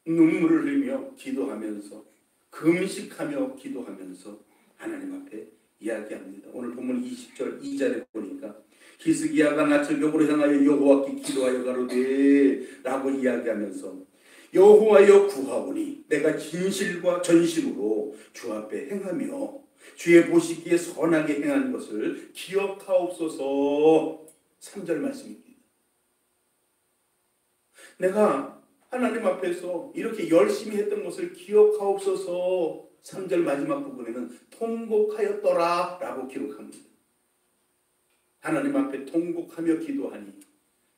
눈물을 흘리며 기도하면서 금식하며 기도하면서 하나님 앞에 이야기합니다. 오늘 본문 20절 2절에 보니까 히스기야가 낯을 벽으로 향하여 여호와께 기도하여 가로되 라고 이야기하면서 여호와여 구하오니 내가 진실과 전심으로 주 앞에 행하며 주의 보시기에 선하게 행한 것을 기억하옵소서. 3절 말씀입니다. 내가 하나님 앞에서 이렇게 열심히 했던 것을 기억하옵소서. 3절 마지막 부분에는 통곡하였더라 라고 기록합니다. 하나님 앞에 통곡하며 기도하니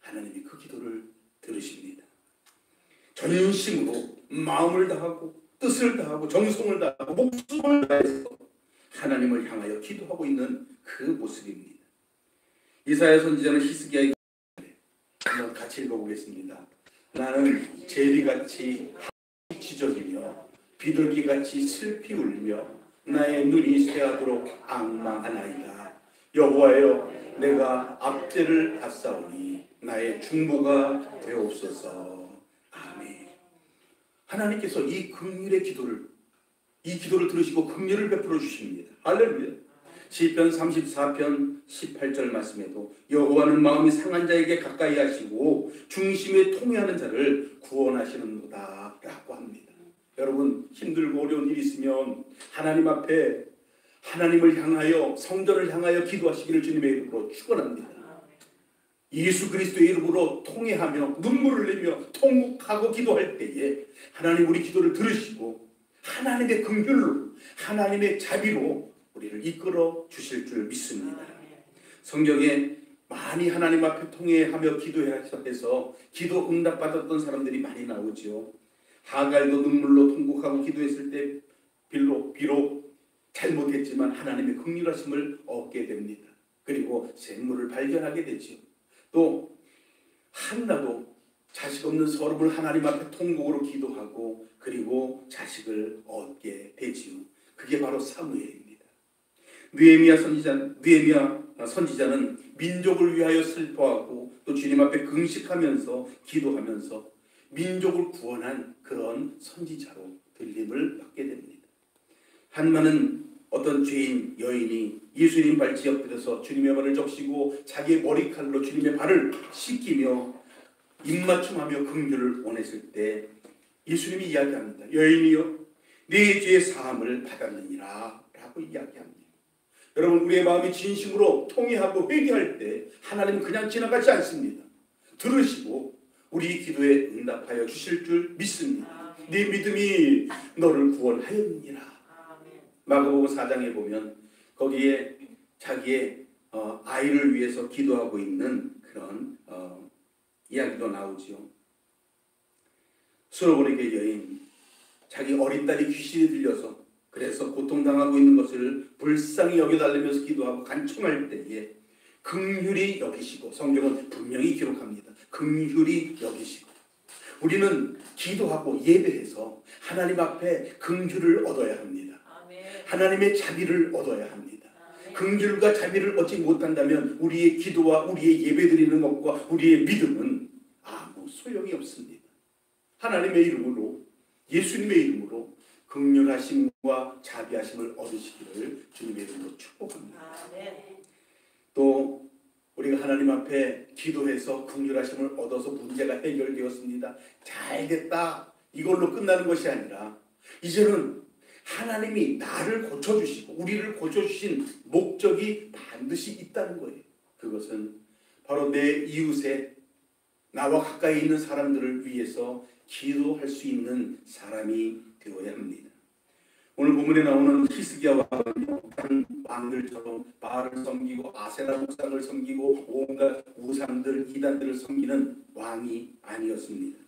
하나님이 그 기도를 들으십니다. 전심으로 마음을 다하고 뜻을 다하고 정성을 다하고 목숨을 다해서 하나님을 향하여 기도하고 있는 그 모습입니다. 이사야 선지자는 히스기야에게 한번 같이 읽어보겠습니다. 나는 제비같이 지저리며 비둘기같이 슬피 울며 나의 눈이 쇠하도록 앙망하나이다. 여호와여, 내가 압제를 받사오니 나의 중보가 되옵소서. 아멘. 하나님께서 이 기도를 들으시고 긍휼을 베풀어 주십니다. 할렐루야. 시편 34편 18절 말씀에도 여호와는 마음이 상한 자에게 가까이 하시고 중심에 통회하는 자를 구원하시는도다 라고 합니다. 여러분, 힘들고 어려운 일이 있으면 하나님 앞에 하나님을 향하여 성전을 향하여 기도하시기를 주님의 이름으로 축원합니다. 예수 그리스도의 이름으로 통회하며 눈물을 흘리며 통곡하고 기도할 때에 하나님 우리 기도를 들으시고 하나님의 긍휼로 하나님의 자비로 우리를 이끌어 주실 줄 믿습니다. 성경에 많이 하나님 앞에 통회하며 기도해서 기도 응답받았던 사람들이 많이 나오죠. 하갈도 눈물로 통곡하고 기도했을 때 비록 잘못했지만 하나님의 긍휼하심을 얻게 됩니다. 그리고 샘물을 발견하게 되죠. 또 한나도 자식 없는 서름을 하나님 앞에 통곡으로 기도하고 그리고 자식을 얻게 되지요. 그게 바로 사무엘입니다. 느헤미야 선지자는 민족을 위하여 슬퍼하고 또 또 주님 앞에 금식하면서 기도하면서 민족을 구원한 그런 선지자로 들림을 받게 됩니다. 한마는 어떤 죄인 여인이 예수님 발치 엎드려서 주님의 발을 적시고 자기의 머리칼로 주님의 발을 씻기며 입맞춤하며 긍휼을 원했을 때 예수님이 이야기합니다. 여인이여 네 죄의 사함을 받았느니라 라고 이야기합니다. 여러분, 우리의 마음이 진심으로 통회하고 회개할 때 하나님은 그냥 지나가지 않습니다. 들으시고 우리 기도에 응답하여 주실 줄 믿습니다. 네 믿음이 너를 구원하였느니라. 마가복음 4장에 보면 거기에 자기의 아이를 위해서 기도하고 있는 그런 이야기도 나오죠. 수로보니게 여인, 자기 어린 딸이 귀신이 들려서 그래서 고통당하고 있는 것을 불쌍히 여겨달라면서 기도하고 간청할 때에 긍휼히 여기시고, 성경은 분명히 기록합니다. 긍휼히 여기시고, 우리는 기도하고 예배해서 하나님 앞에 긍휼을 얻어야 합니다. 하나님의 자비를 얻어야 합니다. 긍휼과 자비를 얻지 못한다면 우리의 기도와 우리의 예배 드리는 것과 우리의 믿음은 아무 소용이 없습니다. 하나님의 이름으로, 예수님의 이름으로 긍휼하심과 자비하심을 얻으시기를 주님의 이름으로 축복합니다. 또 우리가 하나님 앞에 기도해서 긍휼하심을 얻어서 문제가 해결되었습니다. 잘됐다, 이걸로 끝나는 것이 아니라 이제는 하나님이 나를 고쳐주시고 우리를 고쳐주신 목적이 반드시 있다는 거예요. 그것은 바로 내 이웃에, 나와 가까이 있는 사람들을 위해서 기도할 수 있는 사람이 되어야 합니다. 오늘 본문에 나오는 히스기야 왕은 다른 왕들처럼 바알을 섬기고 아세라 목상을 섬기고 온갖 우상들, 이단들을 섬기는 왕이 아니었습니다.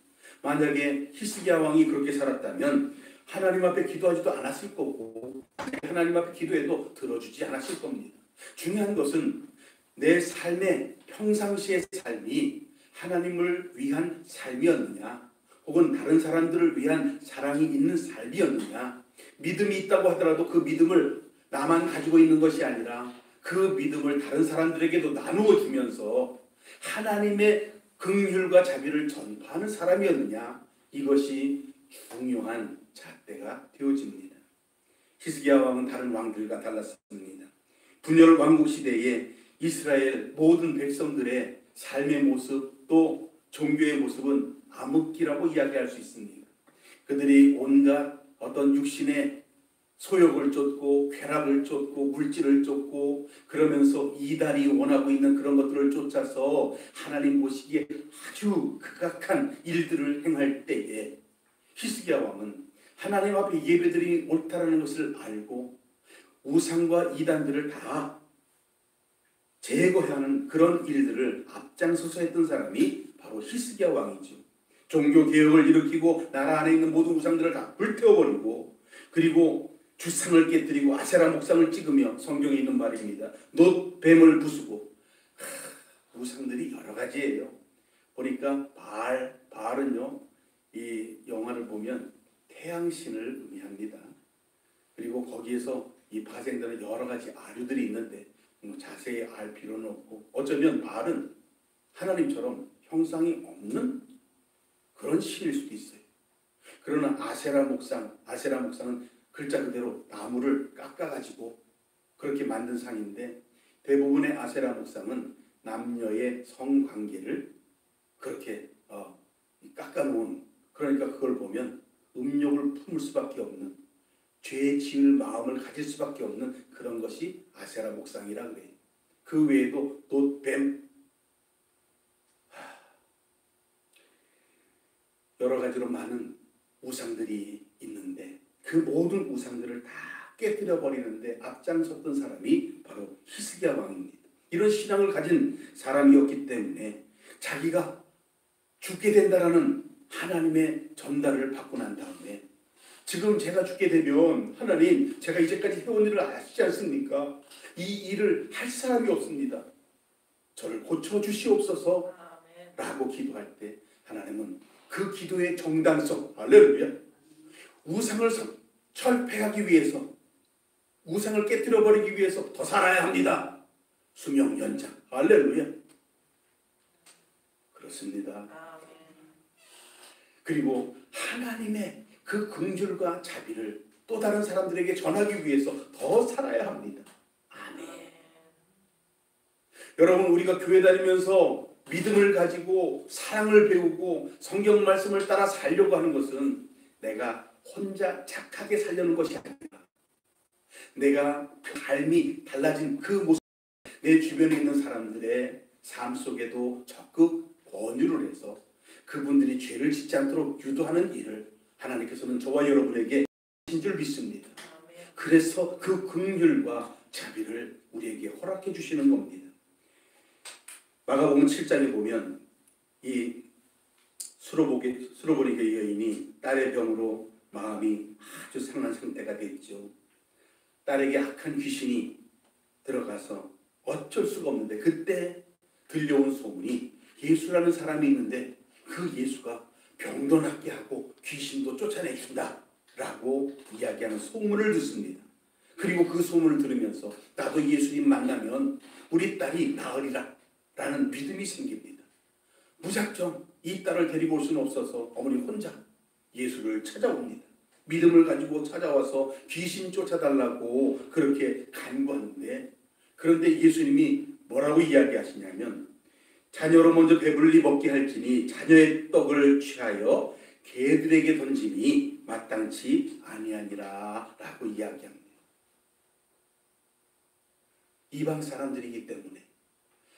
만약에 히스기야 왕이 그렇게 살았다면 하나님 앞에 기도하지도 않았을 거고 하나님 앞에 기도해도 들어주지 않았을 겁니다. 중요한 것은 내 삶의 평상시의 삶이 하나님을 위한 삶이었느냐, 혹은 다른 사람들을 위한 사랑이 있는 삶이었느냐, 믿음이 있다고 하더라도 그 믿음을 나만 가지고 있는 것이 아니라 그 믿음을 다른 사람들에게도 나누어 주면서 하나님의 긍휼과 자비를 전파하는 사람이었느냐, 이것이 중요한 잣대가 되어집니다. 히스기야 왕은 다른 왕들과 달랐습니다. 분열 왕국 시대에 이스라엘 모든 백성들의 삶의 모습, 또 종교의 모습은 암흑기라고 이야기할 수 있습니다. 그들이 온갖 어떤 육신의 소욕을 쫓고 쾌락을 쫓고 물질을 쫓고 그러면서 이단이 원하고 있는 그런 것들을 쫓아서 하나님 보시기에 아주 극악한 일들을 행할 때에 히스기야 왕은 하나님 앞에 예배드리지 못하라는 것을 알고 우상과 이단들을 다 제거해야 하는 그런 일들을 앞장서서 했던 사람이 바로 히스기야 왕이죠. 종교개혁을 일으키고 나라 안에 있는 모든 우상들을 다 불태워버리고, 그리고 주상을 깨뜨리고 아세라 목상을 찍으며, 성경에 있는 말입니다, 놋뱀을 부수고, 우상들이 여러 가지예요. 보니까 바알은요, 이 영화를 보면 태양신을 의미합니다. 그리고 거기에서 이 파생되는 여러 가지 아류들이 있는데 자세히 알 필요는 없고, 어쩌면 바알은 하나님처럼 형상이 없는 그런 신일 수도 있어요. 그러나 아세라 목상은 글자 그대로 나무를 깎아가지고 그렇게 만든 상인데, 대부분의 아세라 목상은 남녀의 성관계를 그렇게 깎아놓은, 그러니까 그걸 보면 음욕을 품을 수밖에 없는, 죄 지을 마음을 가질 수밖에 없는 그런 것이 아세라 목상이라 그래요. 그 외에도 놋뱀, 여러 가지로 많은 우상들이 있는데 그 모든 우상들을 다 깨뜨려 버리는데 앞장섰던 사람이 바로 히스기야 왕입니다. 이런 신앙을 가진 사람이었기 때문에 자기가 죽게 된다라는 하나님의 전달을 받고 난 다음에, 지금 제가 죽게 되면 하나님, 제가 이제까지 해온 일을 아시지 않습니까? 이 일을 할 사람이 없습니다. 저를 고쳐주시옵소서 라고 기도할 때 하나님은 그 기도의 정당성, 할렐루야, 우상을 철폐하기 위해서, 우상을 깨뜨려 버리기 위해서 더 살아야 합니다. 수명 연장, 할렐루야. 없습니다. 아멘. 그리고 하나님의 그 긍휼과 자비를 또 다른 사람들에게 전하기 위해서 더 살아야 합니다. 아멘. 여러분, 우리가 교회 다니면서 믿음을 가지고 사랑을 배우고 성경 말씀을 따라 살려고 하는 것은 내가 혼자 착하게 살려는 것이 아니라 내가 삶이 달라진 그 모습, 내 주변에 있는 사람들의 삶 속에도 적극 권유를 해서 그분들이 죄를 짓지 않도록 유도하는 일을 하나님께서는 저와 여러분에게 하신 줄 믿습니다. 그래서 그 긍휼과 자비를 우리에게 허락해 주시는 겁니다. 마가복음 7장에 보면 이 수로보니게 여인이 딸의 병으로 마음이 아주 상한 상태가 됐죠. 딸에게 악한 귀신이 들어가서 어쩔 수가 없는데 그때 들려온 소문이 예수라는 사람이 있는데 그 예수가 병도 낫게 하고 귀신도 쫓아내준다 라고 이야기하는 소문을 듣습니다. 그리고 그 소문을 들으면서 나도 예수님 만나면 우리 딸이 나으리라 라는 믿음이 생깁니다. 무작정 이 딸을 데리고 올 수는 없어서 어머니 혼자 예수를 찾아옵니다. 믿음을 가지고 찾아와서 귀신 쫓아달라고 그렇게 간구하는데, 그런데 예수님이 뭐라고 이야기하시냐면 자녀로 먼저 배불리 먹게 할지니 자녀의 떡을 취하여 개들에게 던지니 마땅치 아니하니라 라고 이야기합니다. 이방 사람들이기 때문에,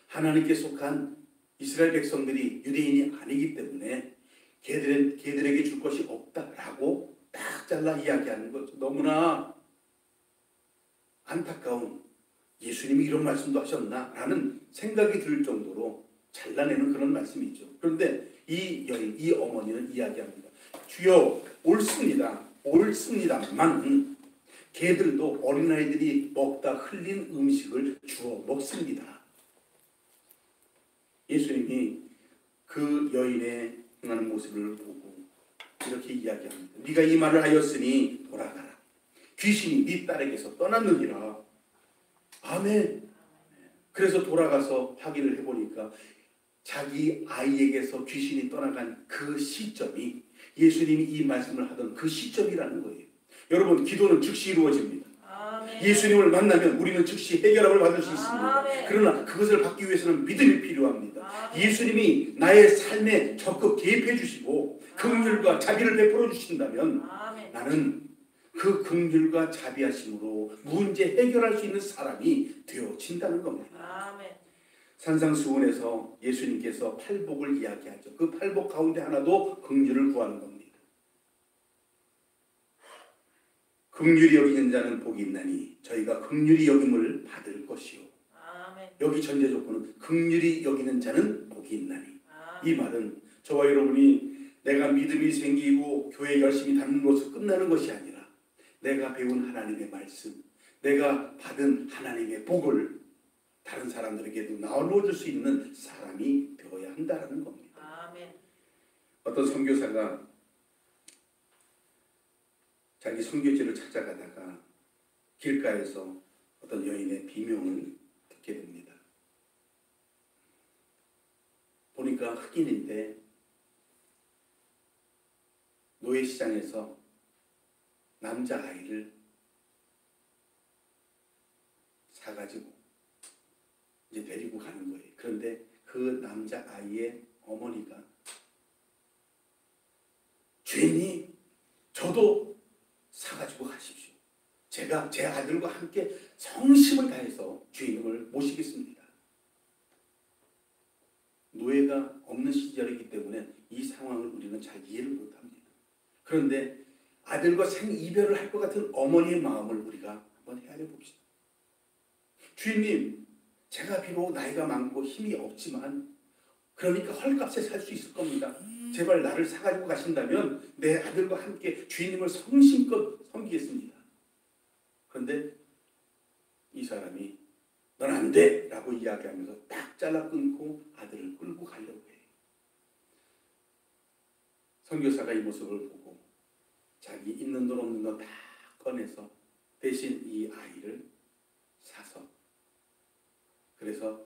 하나님께 속한 이스라엘 백성들이 유대인이 아니기 때문에 개들에게 줄 것이 없다라고 딱 잘라 이야기하는 거죠. 너무나 안타까운, 예수님이 이런 말씀도 하셨나 라는 생각이 들 정도로 잘라내는 그런 말씀이죠. 그런데 이 여인, 이 어머니는 이야기합니다. 주여, 옳습니다만 개들도 어린아이들이 먹다 흘린 음식을 주워 먹습니다. 예수님이 그 여인의 행하는 모습을 보고 이렇게 이야기합니다. 네가 이 말을 하였으니 돌아가라. 귀신이 네 딸에게서 떠났느니라. 아멘. 그래서 돌아가서 확인을 해보니까 자기 아이에게서 귀신이 떠나간 그 시점이 예수님이 이 말씀을 하던 그 시점이라는 거예요. 여러분, 기도는 즉시 이루어집니다. 아멘. 예수님을 만나면 우리는 즉시 해결함을 받을 수 있습니다. 아멘. 그러나 그것을 받기 위해서는 믿음이 필요합니다. 아멘. 예수님이 나의 삶에 적극 개입해 주시고 긍휼과 자비를 베풀어 주신다면 아멘. 나는 그 긍휼과 자비하심으로 문제 해결할 수 있는 사람이 되어진다는 겁니다. 아멘. 산상수훈에서 예수님께서 팔복을 이야기하죠. 그 팔복 가운데 하나도 긍휼을 구하는 겁니다. 긍휼히 여기는 자는 복이 있나니 저희가 긍휼히 여김을 받을 것이요. 아멘. 여기 전제 조건은 긍휼히 여기는 자는 복이 있나니. 아멘. 이 말은 저와 여러분이 내가 믿음이 생기고 교회 열심히 다니는 것으로 끝나는 것이 아니라 내가 배운 하나님의 말씀, 내가 받은 하나님의 복을 다른 사람들에게도 나눠줄 수 있는 사람이 되어야 한다는 겁니다. 아멘. 어떤 선교사가 자기 선교지를 찾아가다가 길가에서 어떤 여인의 비명을 듣게 됩니다. 보니까 흑인인데 노예시장에서 남자아이를 사가지고 이제 데리고 가는 거예요. 그런데 그 남자아이의 어머니가 주인님, 저도 사가지고 가십시오. 제가 제 아들과 함께 성심을 다해서 주인님을 모시겠습니다. 노예가 없는 시절이기 때문에 이 상황을 우리는 잘 이해를 못합니다. 그런데 아들과 생이별을 할 것 같은 어머니의 마음을 우리가 한번 헤아려 봅시다. 주인님, 제가 비록 나이가 많고 힘이 없지만 그러니까 헐값에 살 수 있을 겁니다. 제발 나를 사가지고 가신다면 내 아들과 함께 주인님을 성심껏 섬기겠습니다. 그런데 이 사람이 넌 안 돼! 라고 이야기하면서 딱 잘라 끊고 아들을 끌고 가려고 해요. 선교사가 이 모습을 보고 자기 있는 돈 없는 돈 다 꺼내서 대신 이 아이를 사서 그래서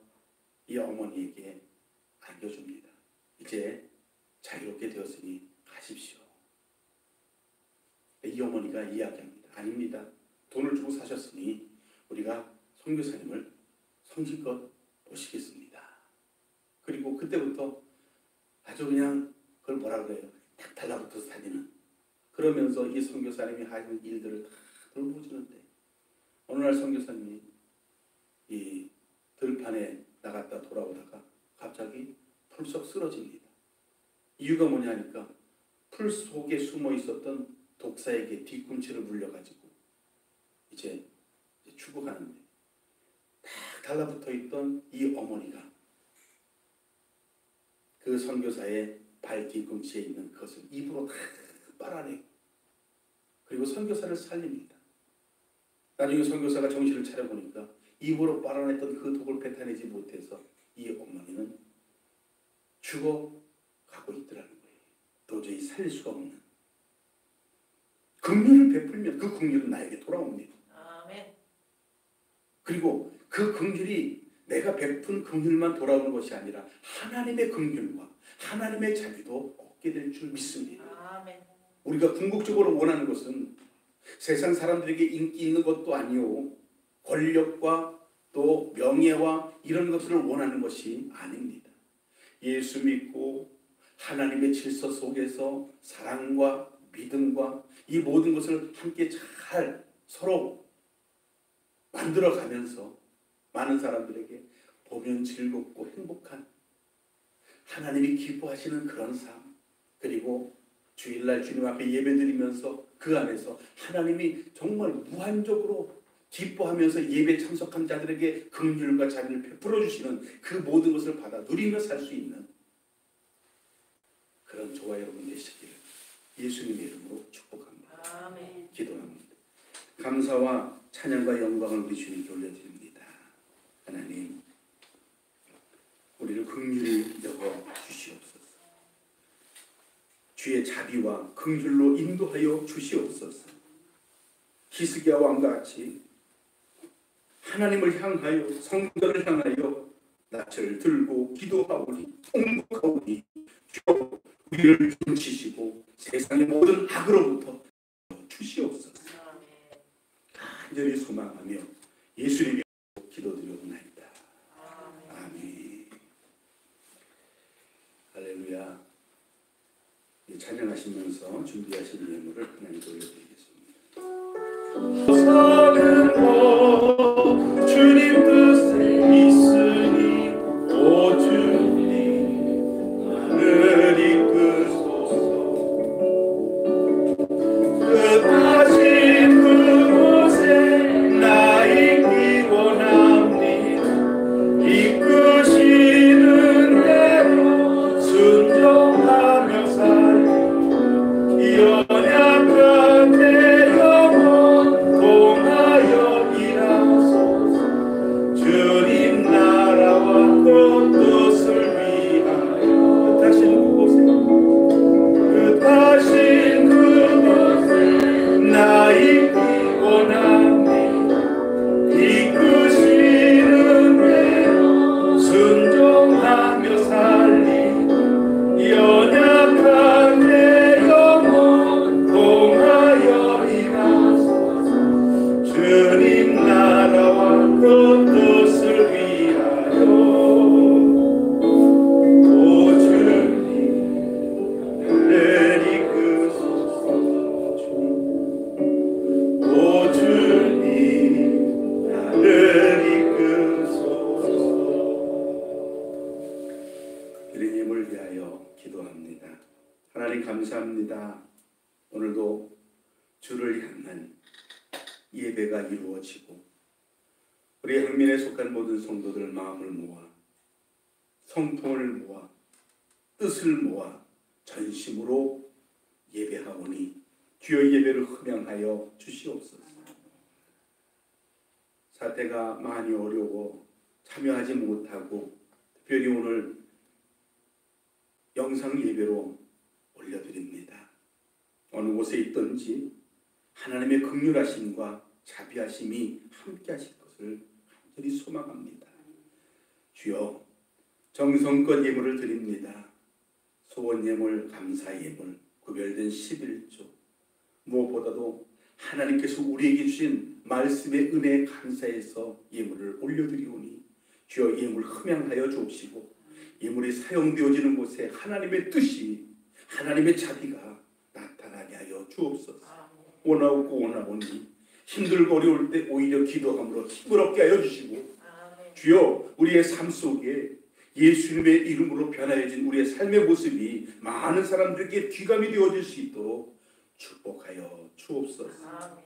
이 어머니에게 안겨줍니다. 이제 자유롭게 되었으니 가십시오. 이 어머니가 이야기합니다. 아닙니다. 돈을 주고 사셨으니 우리가 선교사님을 성실껏 모시겠습니다. 그리고 그때부터 아주 그냥 그걸 뭐라 그래요? 딱 달라붙어서 다니는. 그러면서 이 선교사님이 하는 일들을 다 돌보시는데 어느 날 선교사님이 이 들판에 나갔다 돌아오다가 갑자기 펄썩 쓰러집니다. 이유가 뭐냐니까 풀 속에 숨어 있었던 독사에게 뒤꿈치를 물려가지고 이제 죽어가는데 딱 달라붙어 있던 이 어머니가 그 선교사의 발 뒤꿈치에 있는 그것을 입으로 다 빨아내고 그리고 선교사를 살립니다. 나중에 선교사가 정신을 차려보니까 입으로 빨아냈던 그 독을 뱉어내지 못해서 이 어머니는 죽어가고 있더라는 거예요. 도저히 살릴 수가 없는. 긍휼을 베풀면 그 긍휼은 나에게 돌아옵니다. 아멘. 그리고 그 긍휼이 내가 베푼 긍휼만 돌아오는 것이 아니라 하나님의 긍휼과 하나님의 자비도 얻게 될 줄 믿습니다. 아멘. 우리가 궁극적으로 원하는 것은 세상 사람들에게 인기 있는 것도 아니요 권력과 또 명예와 이런 것들을 원하는 것이 아닙니다. 예수 믿고 하나님의 질서 속에서 사랑과 믿음과 이 모든 것을 함께 잘 서로 만들어가면서 많은 사람들에게 보면 즐겁고 행복한 하나님이 기뻐하시는 그런 삶, 그리고 주일날 주님 앞에 예배드리면서 그 안에서 하나님이 정말 무한적으로 기뻐하면서 예배 참석한 자들에게 긍휼과 자비를 베풀어 주시는 그 모든 것을 받아 누리며 살 수 있는 그런 저와 여러분 되시기를 예수님의 이름으로 축복합니다. 아멘. 기도합니다. 감사와 찬양과 영광을 우리 주님께 올려드립니다. 하나님, 우리를 긍휼히 여겨 주시옵소서. 주의 자비와 긍휼로 인도하여 주시옵소서. 히스기야 왕과 같이 하나님을 향하여 성전을 향하여 낯을 들고 기도하오니 통곡하오니 주여 우리를 훔치시고 세상의 모든 악으로부터 주시옵소서. 간절히 소망하며 예수님의 기도드리옵나이다. 아멘. 할렐루야. 찬양하시면서 준비하신 예물을 하나님께 올려드리겠습니다. 주님 뜻에 있으니 오 주님 나를 이끄소서. 뜻하신 그곳에 나 있기 원합니다. 이끄시는 대로 순종하며 살리 연약한 내 영혼 통하여 일하소서. 주님 나라와 그 뜻을 위하여 뜻하신 그곳에 나 있기 원합니다. 이끄시는 대로 순종하며 살리 연약한 내 영혼 통하여 일하소서. 주님 나라와 그 뜻을 위하여 오 주님 나를 이끄소서. 오 주님 나를 이끄소서. 이런 힘을 위하여 기도합니다. 하나님 감사합니다. 오늘도 주를 향한 예배가 이루어지고 우리 향민에 속한 모든 성도들 마음을 모아 성품을 모아 뜻을 모아 전심으로 예배하오니 주의 예배를 흠양하여 주시옵소서. 사태가 많이 어려워 참여하지 못하고 특별히 오늘 영상 예배로 올려드립니다. 어느 곳에 있든지 하나님의 긍휼하심과 자비하심이 함께 하실 것을 간절히 소망합니다. 주여 정성껏 예물을 드립니다. 소원 예물, 감사 예물, 구별된 11조, 무엇보다도 하나님께서 우리에게 주신 말씀의 은혜에 감사해서 예물을 올려드리오니 주여 예물 흠양하여 주옵시고 예물이 사용되어지는 곳에 하나님의 뜻이, 하나님의 자비가 나타나게 하여 주옵소서. 원하고 원하오니 힘들고 어려울 때 오히려 기도함으로 힘을 얻게 하여 주시고 주여 우리의 삶 속에 예수님의 이름으로 변화해진 우리의 삶의 모습이 많은 사람들에게 귀감이 되어질 수 있도록 축복하여 주옵소서.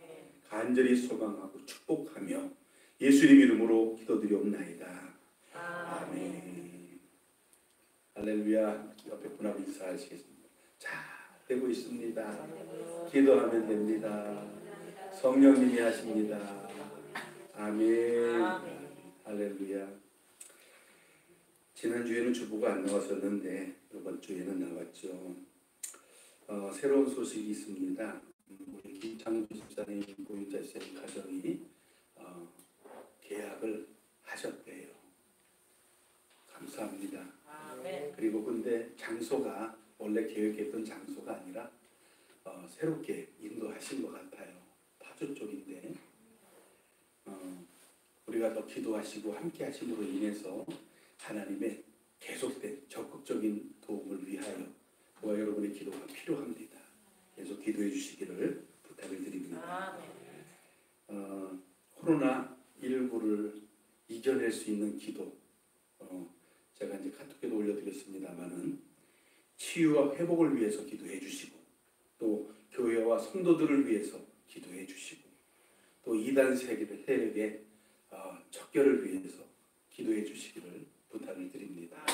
간절히 소망하고 축복하며 예수님 이름으로 기도드리옵나이다. 아멘. 할렐루야. 옆에 분하고 인사하시겠습니다. 잘 되고 있습니다. 기도하면 됩니다. 성령님이 하십니다. 아멘. 할렐루야. 지난주에는 주보가 안 나왔었는데 이번 주에는 나왔죠. 새로운 소식이 있습니다. 우리 김창주 집사님 보유자세 가정이 계약을 하셨대요. 감사합니다. 그리고 근데 장소가 원래 계획했던 장소가 아니라 새롭게 인도하신 것 같아요. 파주 쪽인데 우리가 더 기도하시고 함께 하심으로 인해서 하나님의 계속된 적극적인 도움을 위하여 저와 여러분의 기도가 필요합니다. 계속 기도해 주시기를 부탁을 드립니다. 코로나19를 이겨낼 수 있는 기도, 제가 이제 카톡에도 올려드렸습니다만은 치유와 회복을 위해서 기도해 주시고 또 교회와 성도들을 위해서 기도해 주시고 또 이단 세력의 척결을 위해서 기도해 주시기를 부탁을 드립니다.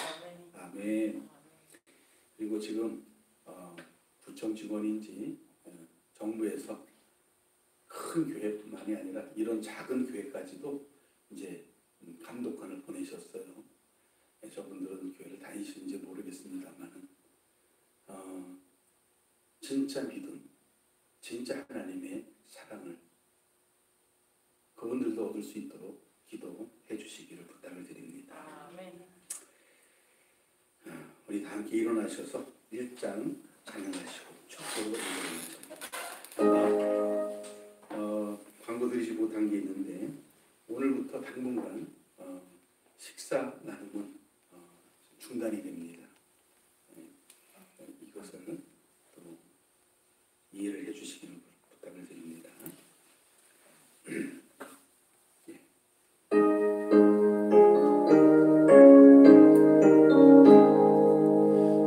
아멘. 그리고 지금 구청 직원인지 정부에서 큰 교회뿐만이 아니라 이런 작은 교회까지도 이제 감독관을 보내셨어요. 저분들은 교회를 다니시는지 모르겠습니다만 진짜 믿음, 진짜 하나님의 사랑을 그분들도 얻을 수 있도록 기도해 주시기를 부탁을 드립니다. 우리 다 함께 일어나셔서 1장 찬양하시고 축복으로 인도합니다. 광고 드리지 못한 게 있는데 오늘부터 당분간 식사 나눔은 중단이 됩니다. 이것을 또 이해를 해주시기를 부탁을 드립니다.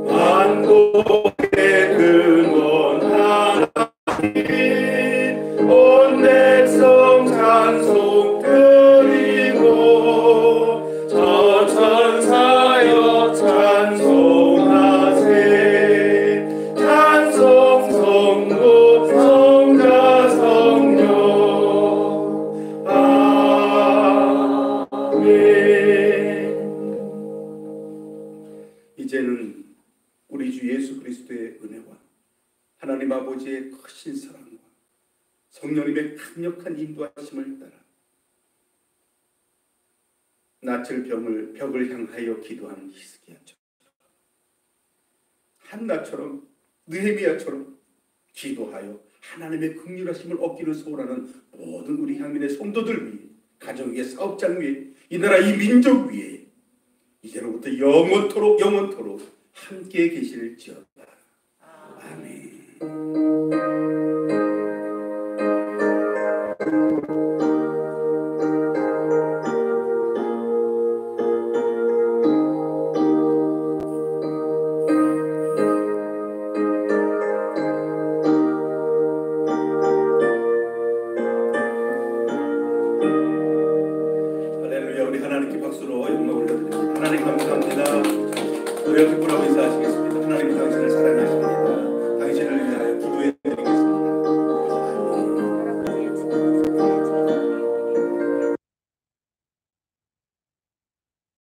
만국의 근원 하나님 온 백성 찬송 드리고 저 천사여 찬송하세 찬송 성부 성자 성령 아멘. 이제는 우리 주 예수 그리스도의 은혜와 하나님 아버지의 크신 사랑과 성령님의 강력한 인도하심을 따라 낯을 벽을 향하여 기도하는 히스기야처럼 한나처럼 느헤미야처럼 기도하여 하나님의 긍휼하심을 얻기를 소원하는 모든 우리 향민의 성도들 위해 가정 위에 사업장 위에 이 나라 이 민족 위에 이제로부터 영원토록 함께 계실지어다. 아멘. 할렐루야. 우리 하나님께 박수로 영광 올려드립니다. 하나님 감사합니다. 우리가 기쁨하고